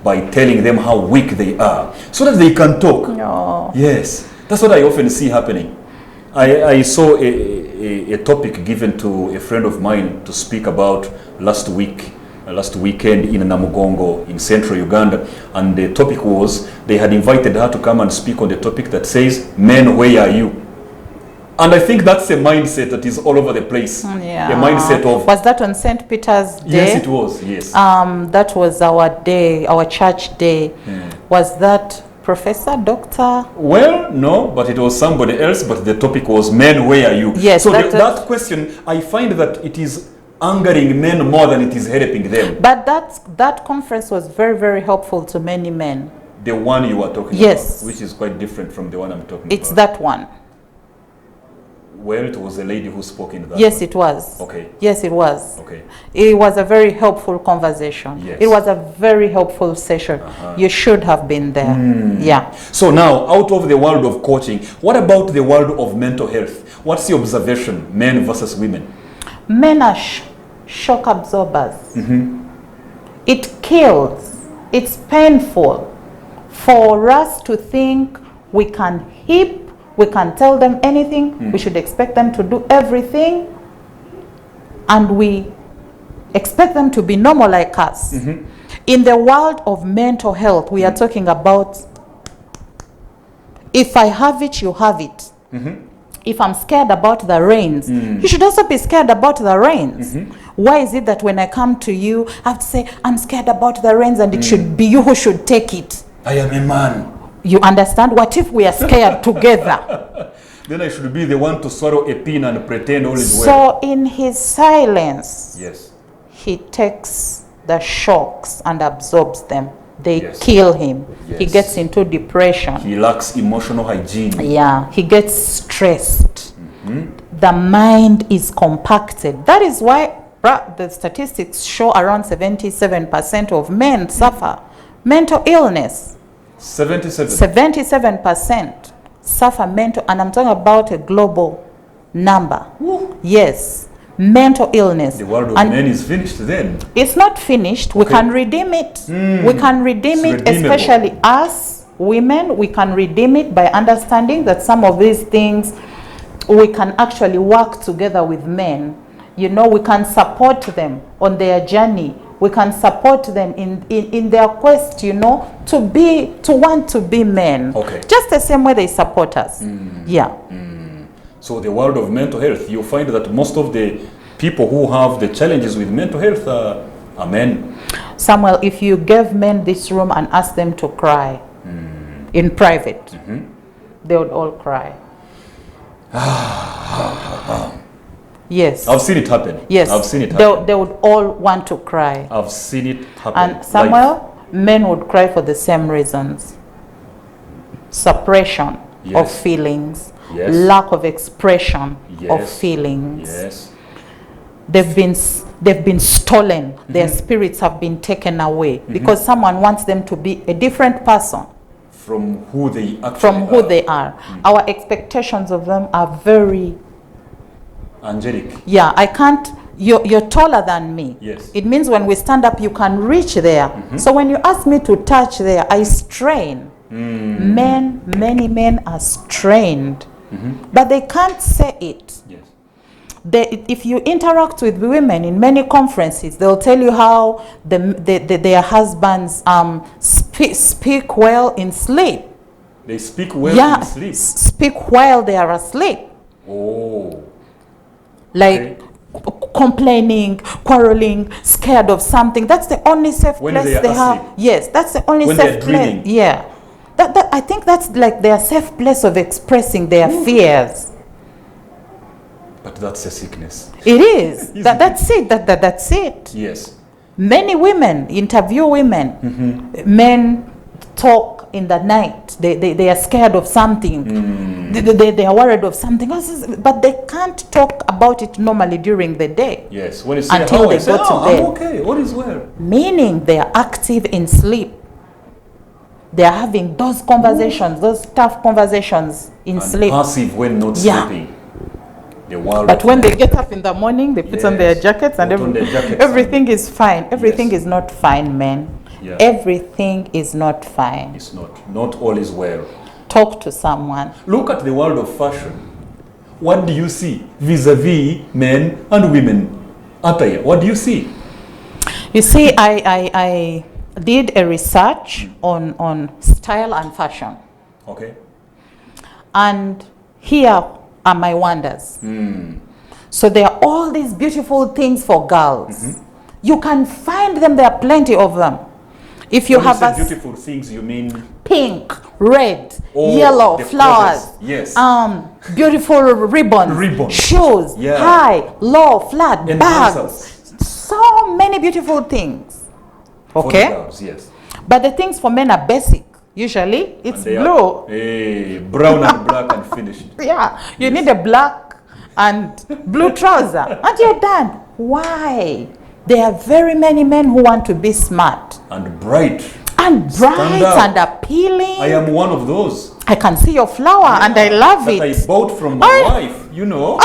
S1: by telling them how weak they are, so that they can talk.
S2: No.
S1: Yes, that's what I often see happening. I saw a topic given to a friend of mine to speak about last weekend in Namugongo in central Uganda, and the topic was they had invited her to come and speak on the topic that says, "Men, where are you?" And I think that's a mindset that is all over the place.
S2: Yeah.
S1: A mindset of,
S2: Was that on St. Peter's Day?
S1: yes, it was, yes.
S2: That was our day, our church day. Was that Professor, Doctor?
S1: Well, no, but it was somebody else, but the topic was, "Men, where are you?"
S2: Yes,
S1: so
S2: that-
S1: that question, I find that it is angering men more than it is helping them.
S2: But that conference was very, very helpful to many men.
S1: The one you are talking
S2: Yes.
S1: about, which is quite different from the one I'm talking
S2: It's
S1: about.
S2: that one.
S1: Well, it was a lady who spoke in that.
S2: Yes,
S1: one.
S2: it was.
S1: Okay.
S2: Yes, it was.
S1: Okay.
S2: It was a very helpful conversation.
S1: Yes.
S2: It was a very helpful session. You should have been there. Yeah.
S1: So now, out of the world of coaching, what about the world of mental health? What's your observation, men versus women?
S2: Men are shock absorbers. It kills. It's painful for us to think we can heap, we can tell them anything, we should expect them to do everything, and we expect them to be normal like us. In the world of mental health, we are talking about, if I have it, you have it. If I'm scared about the rains, you should also be scared about the rains. Why is it that when I come to you, I have to say, I'm scared about the rains, and it should be you who should take it?
S1: I am a man.
S2: You understand? What if we are scared together?
S1: Then I should be the one to swallow a pin and pretend all is well.
S2: So in his silence,
S1: Yes.
S2: he takes the shocks and absorbs them. they
S1: Yes.
S2: kill him. He
S1: Yes.
S2: gets into depression.
S1: He lacks emotional hygiene.
S2: Yeah, he gets stressed. The mind is compacted. That is why the statistics show around 77% of men suffer mental illness.
S1: 77.
S2: 77% suffer mental, and I'm talking about a global number. Yes, mental illness.
S1: The world of
S2: And
S1: men is finished then.
S2: it's not finished. We
S1: Okay.
S2: can redeem it. We can redeem
S1: It's
S2: it,
S1: redeemable.
S2: especially us women. We can redeem it by understanding that some of these things we can actually work together with men. You know, we can support them on their journey. We can support them in their quest, you know, to want to be men.
S1: Okay.
S2: Just the same way they support us. Yeah.
S1: So the world of mental health, you find that most of the people who have the challenges with mental health are men.
S2: Samuel, if you gave men this room and asked them to cry in private, they would all cry. Yes.
S1: I've seen it happen.
S2: Yes.
S1: I've seen it happen.
S2: They would all want to cry.
S1: I've seen it happen.
S2: And Samuel, men would cry for the same reasons. Suppression of
S1: Yes.
S2: feelings,
S1: Yes.
S2: lack of expression of
S1: Yes.
S2: feelings.
S1: Yes.
S2: They've been stolen. Their spirits have been taken away because someone wants them to be a different person
S1: From who they actually
S2: from who
S1: are.
S2: they are. Our expectations of them are very,
S1: Angelic.
S2: yeah, I can't, you're taller than me.
S1: Yes.
S2: It means when we stand up, you can reach there. So when you ask me to touch there, I strain. Many men are strained, but they can't say it.
S1: Yes.
S2: If you interact with women in many conferences, they'll tell you how their husbands speak well in sleep.
S1: They speak well
S2: Yeah,
S1: in sleep.
S2: speak while they are asleep.
S1: Oh.
S2: Like complaining, quarreling, scared of something. That's the only safe
S1: When
S2: place
S1: they are
S2: they have.
S1: asleep.
S2: Yes, that's the only
S1: When
S2: safe
S1: they're
S2: place.
S1: dreaming.
S2: Yeah. That I think that's like their safe place of expressing their fears.
S1: But that's a sickness.
S2: It is.
S1: Isn't
S2: That's it. That's it.
S1: Yes.
S2: Many women interview women. Men talk in the night. They are scared of something. They are worried of something else, but they can't talk about it normally during the day.
S1: Yes. When you say
S2: Until
S1: how,
S2: they
S1: I say,
S2: go to
S1: oh,
S2: bed.
S1: I'm okay. What is well?
S2: Meaning they are active in sleep. They are having those conversations, those tough conversations in
S1: And
S2: sleep.
S1: passive when not
S2: Yeah.
S1: sleeping. The world
S2: But
S1: of
S2: when they
S1: men.
S2: get up in the morning, they put on their
S1: Yes.
S2: jackets and
S1: Put on their jackets
S2: everything is fine. Everything
S1: Yes.
S2: is not fine, man.
S1: Yeah.
S2: Everything is not fine.
S1: It's not. Not all is well.
S2: Talk to someone.
S1: Look at the world of fashion. What do you see vis-a-vis men and women? Attire. What do you see?
S2: You see, I did a research on style and fashion.
S1: Okay.
S2: And here are my wonders. So there are all these beautiful things for girls. You can find them, there are plenty of them. If you
S1: When
S2: have
S1: say
S2: a
S1: beautiful things, you mean
S2: pink, red,
S1: Oh,
S2: yellow,
S1: the
S2: flowers,
S1: clothes. Yes.
S2: beautiful ribbons,
S1: Ribbons.
S2: shoes,
S1: Yeah.
S2: high, low, flat,
S1: And
S2: bags.
S1: answers.
S2: So many beautiful things.
S1: For the
S2: Okay?
S1: girls, yes.
S2: But the things for men are basic. Usually it's
S1: And they
S2: blue.
S1: are, brown and black and finished.
S2: Yeah, you need a black and blue trouser and you're done. Why? There are very many men who want to be smart
S1: And bright.
S2: and
S1: Stand
S2: bright
S1: out.
S2: and appealing.
S1: I am one of those.
S2: I can see your flower and I love
S1: that
S2: it.
S1: I bought from my wife, you know.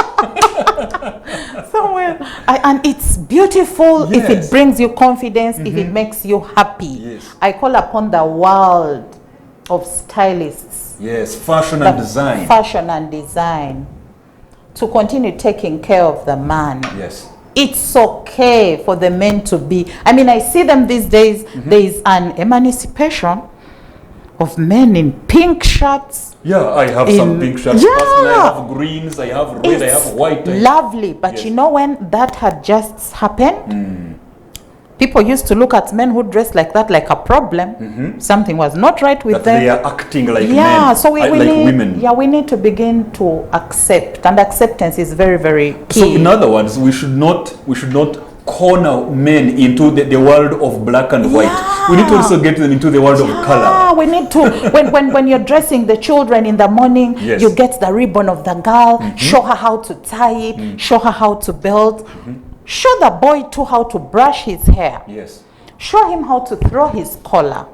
S2: Somewhere. And it's beautiful if
S1: Yes.
S2: it brings you confidence, if it makes you happy.
S1: Yes.
S2: I call upon the world of stylists,
S1: Yes, fashion
S2: the
S1: and design.
S2: fashion and design, to continue taking care of the man.
S1: Yes.
S2: It's okay for the men to be, I mean, I see them these days. There is an emancipation of men in pink shirts.
S1: Yeah, I have some pink shirts.
S2: Yeah.
S1: Personally, I have greens, I have red, I have white.
S2: Lovely, but
S1: Yes.
S2: you know, when that had just happened, people used to look at men who dressed like that like a problem. Something was not right with
S1: That
S2: them.
S1: they are acting like
S2: Yeah,
S1: men,
S2: so we
S1: like
S2: need,
S1: women.
S2: yeah, we need to begin to accept, and acceptance is very, very key.
S1: So in other words, we should not corner men into the world of black and white.
S2: Yeah.
S1: We need to also get them into the world of color.
S2: We need to, when you're dressing the children in the morning,
S1: Yes.
S2: you get the ribbon of the girl, show her how to tie it, show her how to belt, show the boy too how to brush his hair.
S1: Yes.
S2: Show him how to throw his collar.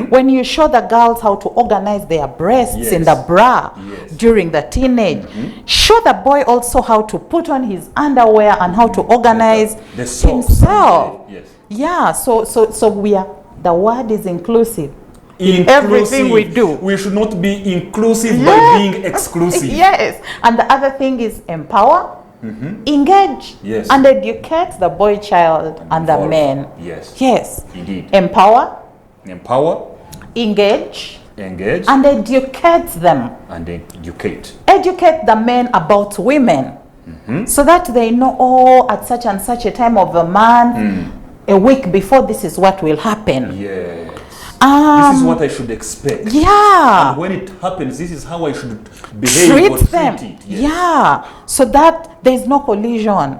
S2: When you show the girls how to organize their breasts in
S1: Yes.
S2: the bra
S1: Yes.
S2: during the teenage, show the boy also how to put on his underwear and how to organize
S1: The socks.
S2: himself.
S1: Yes.
S2: Yeah, so we are, the word is inclusive.
S1: Inclusive.
S2: Everything we do.
S1: We should not be inclusive by being exclusive.
S2: Yes, and the other thing is empower, engage,
S1: Yes.
S2: and educate the boy child and the
S1: Involve.
S2: men.
S1: Yes.
S2: Yes.
S1: Indeed.
S2: Empower,
S1: Empower,
S2: engage,
S1: engage,
S2: and educate them.
S1: and educate.
S2: Educate the men about women so that they know, oh, at such and such a time of the month, a week before, this is what will happen.
S1: Yes. This is what I should expect.
S2: Yeah.
S1: And when it happens, this is how I should behave or
S2: Treat them.
S1: treat it. Yes.
S2: Yeah. So that there is no collision.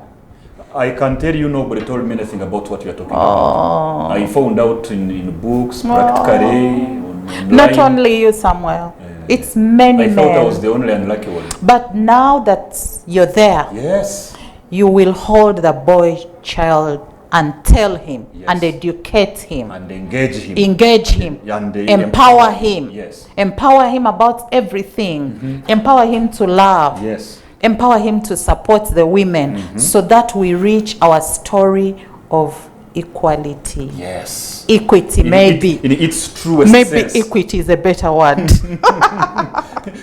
S1: I can tell you nobody told me anything about what you are talking about. I found out in books, practically, online.
S2: Not only you, Samuel. It's many
S1: I thought I was
S2: men.
S1: the only unlucky one.
S2: But now that you're there,
S1: Yes.
S2: you will hold the boy child and tell him
S1: Yes.
S2: and educate him.
S1: And engage him.
S2: Engage him,
S1: And
S2: empower him,
S1: Yes.
S2: empower him about everything, empower him to love,
S1: Yes.
S2: empower him to support the women so that we reach our story of equality.
S1: Yes.
S2: Equity, maybe.
S1: In its truest
S2: Maybe
S1: sense.
S2: equity is a better word.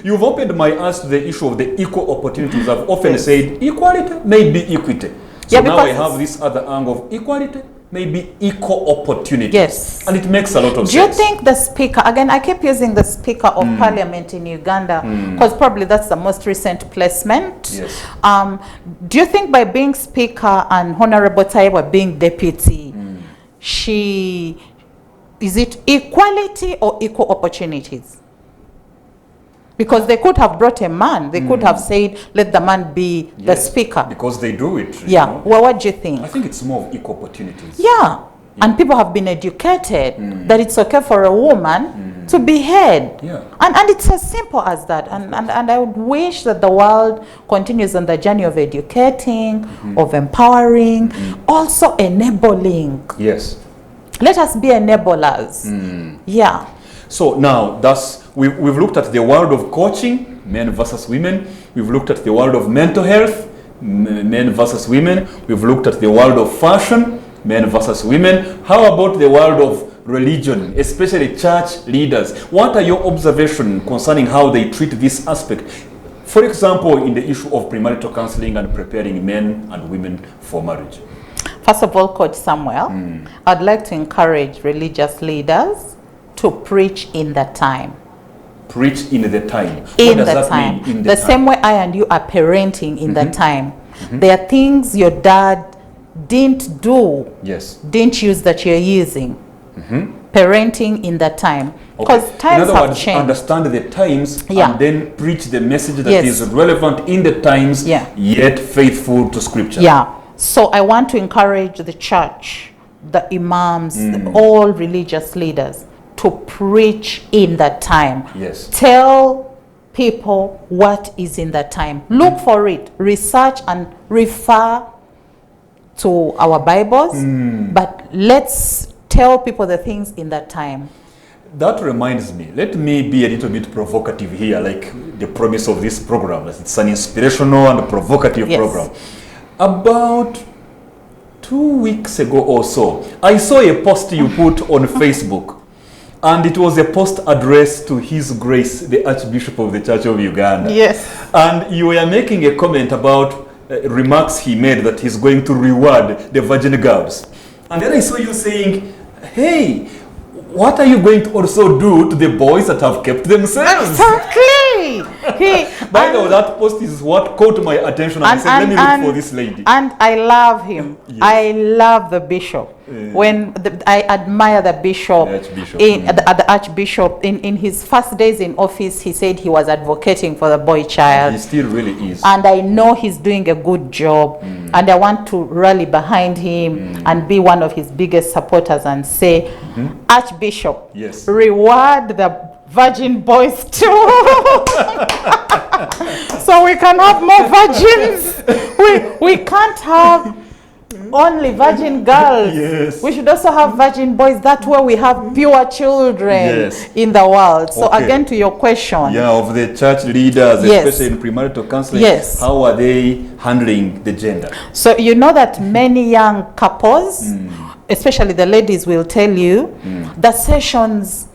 S1: You've opened my eyes to the issue of the equal opportunities. I've often said equality, maybe equity. So
S2: Yeah,
S1: now I
S2: because
S1: have this other angle of equality, maybe equal opportunities.
S2: Yes.
S1: And it makes a lot of
S2: Do you
S1: sense.
S2: think the speaker, again, I keep using the speaker of parliament in Uganda because probably that's the most recent placement.
S1: Yes.
S2: Do you think by being speaker and Honorable Taiwa being deputy, is it equality or equal opportunities? Because they could have brought a man, they could have said, let the man be the
S1: Yes,
S2: speaker.
S1: Because they do it. you
S2: Yeah,
S1: know.
S2: well, what do you think?
S1: I think it's more of equal opportunities.
S2: Yeah, and people have been educated that it's okay for a woman to be head.
S1: Yeah.
S2: And it's as simple as that. And I would wish that the world continues on the journey of educating, of empowering, also enabling.
S1: Yes.
S2: Let us be enablers. Yeah.
S1: So now, we've looked at the world of coaching, men versus women. We've looked at the world of mental health, men versus women. We've looked at the world of fashion, men versus women. How about the world of religion, especially church leaders? What are your observations concerning how they treat this aspect? For example, in the issue of premarital counseling and preparing men and women for marriage.
S2: First of all, Coach Samuel, I'd like to encourage religious leaders to preach in the time.
S1: Preach in the time.
S2: In
S1: What does
S2: the
S1: that
S2: time.
S1: mean? In
S2: The
S1: time?
S2: same way I and you are parenting in the time. There are things your dad didn't do,
S1: Yes.
S2: didn't use that you're using. Parenting in the time. Because
S1: In
S2: times
S1: other
S2: have
S1: words,
S2: changed.
S1: understand the times
S2: Yeah.
S1: and then preach the message that
S2: Yes.
S1: is relevant in the times,
S2: Yeah.
S1: yet faithful to Scripture.
S2: Yeah. So I want to encourage the church, the imams, all religious leaders to preach in that time.
S1: Yes.
S2: Tell people what is in that time. Look for it, research and refer to our Bibles, but let's tell people the things in that time.
S1: That reminds me, let me be a little bit provocative here, like the promise of this program. It's an inspirational and provocative
S2: Yes.
S1: program. About 2 weeks ago or so, I saw a post you put on Facebook, and it was a post addressed to His Grace, the Archbishop of the Church of Uganda.
S2: Yes.
S1: And you were making a comment about remarks he made that he's going to reward the virgin girls. And then I saw you saying, hey, what are you going to also do to the boys that have kept themselves?
S2: Exactly.
S1: By the way, that post is what caught my attention. I said, let me look for this lady.
S2: And I love him. Yes. I love the bishop. I admire the bishop. The Archbishop. The Archbishop. In his first days in office, he said he was advocating for the boy child.
S1: He still really is.
S2: And I know he's doing a good job. And I want to rally behind him and be one of his biggest supporters and say, Archbishop,
S1: yes,
S2: reward the virgin boys too. So we can have more virgins. We can't have only virgin girls.
S1: Yes.
S2: We should also have virgin boys. That way we have pure children in the world. So again, to your question.
S1: Yeah, of the church leaders, especially in premarital counseling, how are they handling the gender? So
S2: you know that many young couples, especially the ladies, will tell you that sessions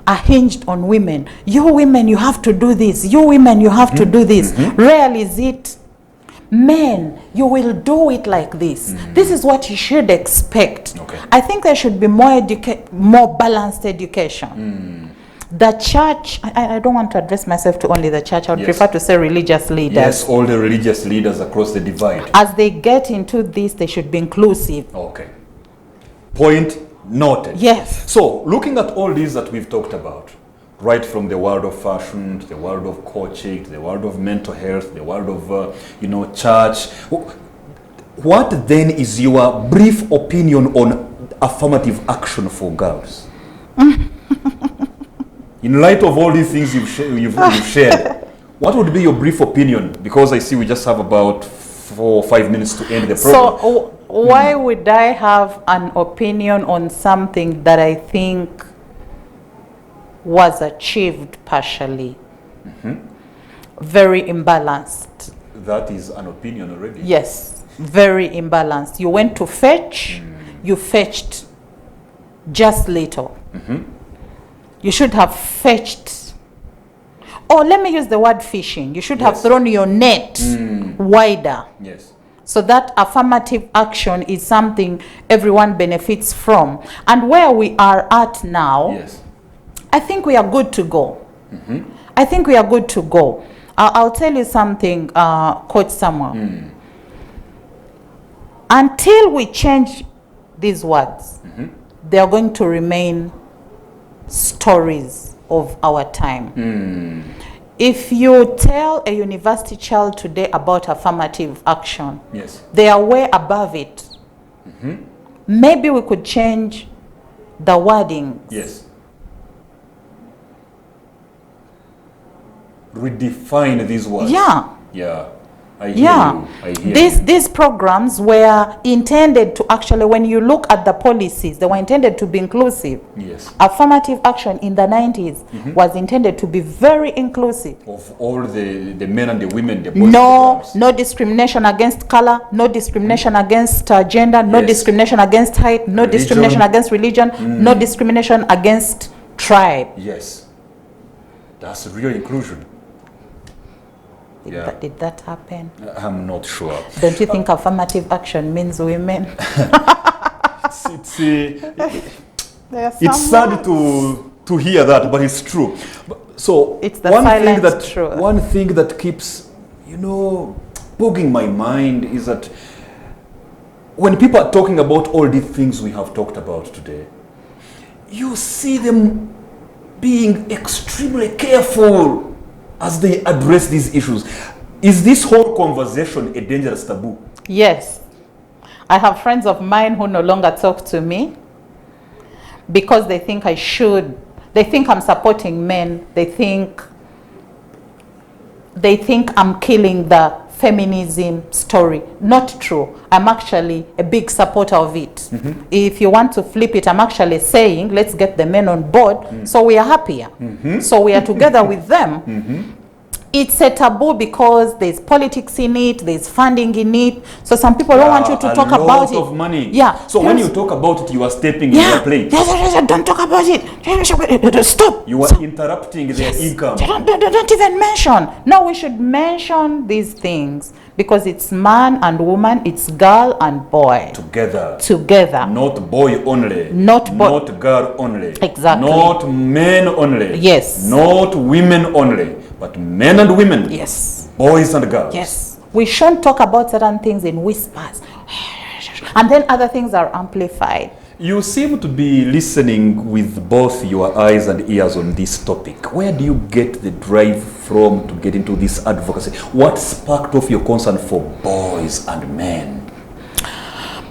S2: are hinged on women. You women, you have to do this. You women, you have to do this. Rarely is it, men, you will do it like this. This is what you should expect. I think there should be more balanced education. The church, I don't want to address myself to only the church. I would prefer to say religious leaders.
S1: Yes, all the religious leaders across the divide.
S2: As they get into this, they should be inclusive.
S1: Okay. Point noted.
S2: Yes.
S1: So, looking at all these that we've talked about, right from the world of fashion, to the world of coaching, to the world of mental health, the world of, church, what then is your brief opinion on affirmative action for girls? In light of all these things you've shared, what would be your brief opinion? Because I see we just have about 4 or 5 minutes to end the program.
S2: So, why would I have an opinion on something that I think was achieved partially? Very imbalanced.
S1: That is an opinion already.
S2: Yes, very imbalanced. You went to fetch, you fetched just little. You should have fetched, or let me use the word fishing. You should have thrown your net wider.
S1: Yes.
S2: So that affirmative action is something everyone benefits from. And where we are at now, I think we are good to go. I think we are good to go. I'll tell you something, Coach Samuel. Until we change these words, they are going to remain stories of our time. If you tell a university child today about affirmative action, they are way above it. Maybe we could change the wording.
S1: Redefine these words. I hear you. I hear
S2: These programs were intended to actually, when you look at the policies, they were intended to be inclusive. Affirmative action in the 90s was intended to be very inclusive.
S1: Of all the men and the women, the boys
S2: no discrimination against color, no discrimination against gender, no discrimination against height, no discrimination against religion, no discrimination against tribe.
S1: That's real inclusion.
S2: Did that happen?
S1: I'm not sure.
S2: Don't you think affirmative action means women?
S1: It's sad to hear that, but it's true. So
S2: it's the silent truth.
S1: One thing that keeps, bugging my mind is that when people are talking about all these things we have talked about today, you see them being extremely careful as they address these issues. Is this whole conversation a dangerous taboo?
S2: Yes. I have friends of mine who no longer talk to me because they think I should. They think I'm supporting men. They think I'm killing the feminism story. Not true. I'm actually a big supporter of it. If you want to flip it, I'm actually saying, let's get the men on board so we are happier. So we are together with them. It's a taboo because there's politics in it, there's funding in it. So some people don't want you to talk about it.
S1: A lot of money.
S2: So
S1: when you talk about it, you are stepping in their place.
S2: Don't talk about it. Stop.
S1: You are interrupting their income.
S2: Don't even mention. No, we should mention these things because it's man and woman, it's girl and boy. Together. Not
S1: boy only. Not girl only.
S2: Exactly.
S1: Not men only.
S2: Yes.
S1: Not women only. But men and women,
S2: Yes.
S1: boys and girls.
S2: Yes. We shouldn't talk about certain things in whispers. And then other things are amplified.
S1: You seem to be listening with both your eyes and ears on this topic. Where do you get the drive from to get into this advocacy? What sparked off your concern for boys and men?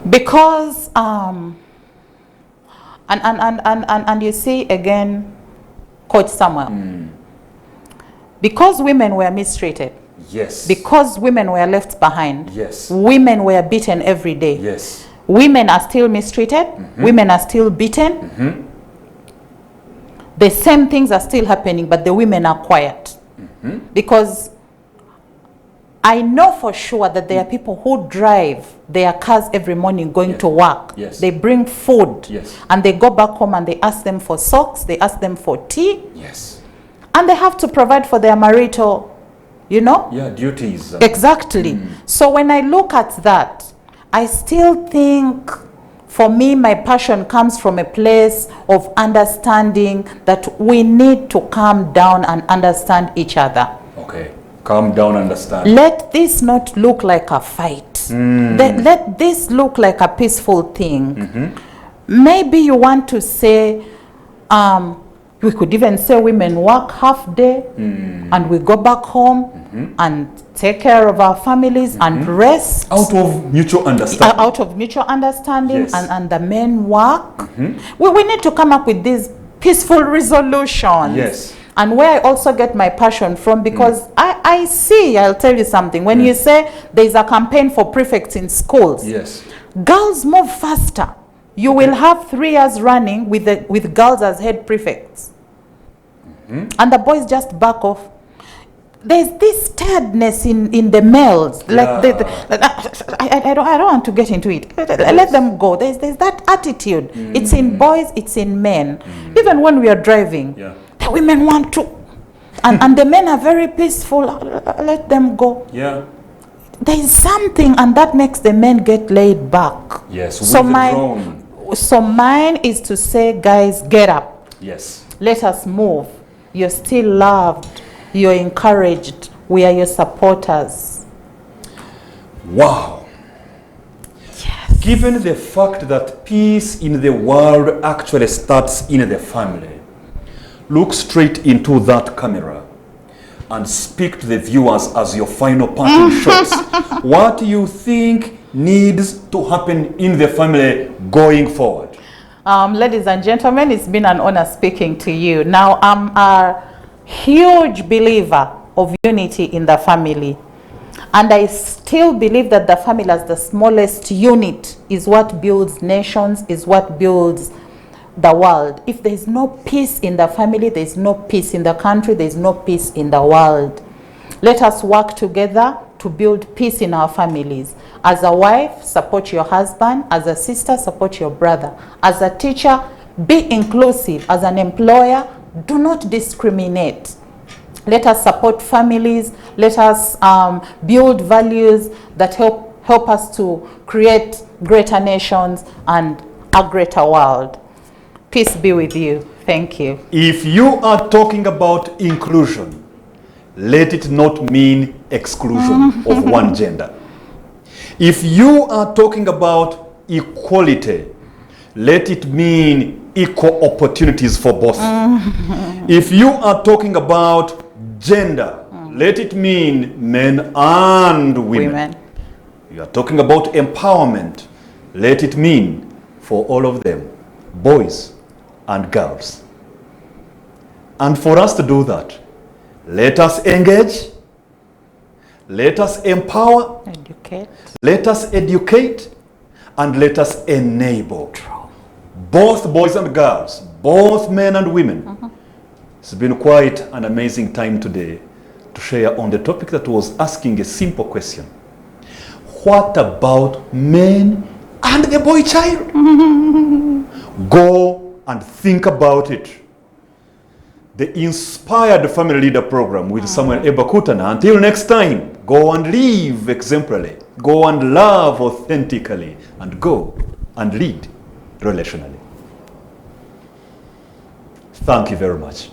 S2: Because and you see again, Coach Samuel, because women were mistreated,
S1: Yes.
S2: because women were left behind,
S1: Yes.
S2: women were beaten every day.
S1: Yes.
S2: Women are still mistreated, women are still beaten. The same things are still happening, but the women are quiet. Because I know for sure that there are people who drive their cars every morning going to work.
S1: Yes.
S2: They bring food,
S1: Yes.
S2: and they go back home and they ask them for socks, they ask them for tea,
S1: Yes.
S2: and they have to provide for their marital,
S1: Yeah, duties.
S2: Exactly. So when I look at that, I still think, for me, my passion comes from a place of understanding that we need to calm down and understand each other.
S1: Okay. Calm down, understand.
S2: Let this not look like a fight. Let this look like a peaceful thing. Maybe you want to say, we could even say women work half day and we go back home and take care of our families and rest.
S1: Out of mutual understanding.
S2: Out of mutual understanding,
S1: Yes.
S2: and the men work. We need to come up with these peaceful resolutions.
S1: Yes.
S2: And where I also get my passion from, because I see, I'll tell you something, when you say there's a campaign for prefects in schools,
S1: Yes.
S2: girls move faster. You will have 3 years running with girls as head prefects. And the boys just back off. There's this tiredness in the males. Like I don't want to get into it. Let them go. There's that attitude. It's in boys, it's in men. Even when we are driving, the women want to, and the men are very peaceful. Let them go.
S1: Yeah.
S2: There is something, and that makes the men get laid back.
S1: Yes.
S2: So mine is to say, guys, get up.
S1: Yes.
S2: Let us move. You're still loved. You're encouraged. We are your supporters.
S1: Wow.
S2: Yes.
S1: Given the fact that peace in the world actually starts in the family, look straight into that camera and speak to the viewers as your final parting shots. What do you think needs to happen in the family going forward?
S2: Ladies and gentlemen, it's been an honor speaking to you. Now, I'm a huge believer of unity in the family. And I still believe that the family as the smallest unit is what builds nations, is what builds the world. If there's no peace in the family, there's no peace in the country, there's no peace in the world. Let us work together to build peace in our families. As a wife, support your husband. As a sister, support your brother. As a teacher, be inclusive. As an employer, do not discriminate. Let us support families. Let us build values that help us to create greater nations and a greater world. Peace be with you. Thank you.
S1: If you are talking about inclusion, let it not mean exclusion of one gender. If you are talking about equality, let it mean equal opportunities for both. If you are talking about gender, let it mean men and women. You are talking about empowerment, let it mean for all of them, boys and girls. And for us to do that, let us engage, let us empower,
S2: Educate.
S1: let us educate, and let us enable. Both boys and girls, both men and women. It's been quite an amazing time today to share on the topic that was asking a simple question. What about men and the boy child? Go and think about it. The Inspired Family Leader Program with Samuel Ebakutana. Until next time, go and live exemplarily. Go and love authentically. And go and lead relationally. Thank you very much.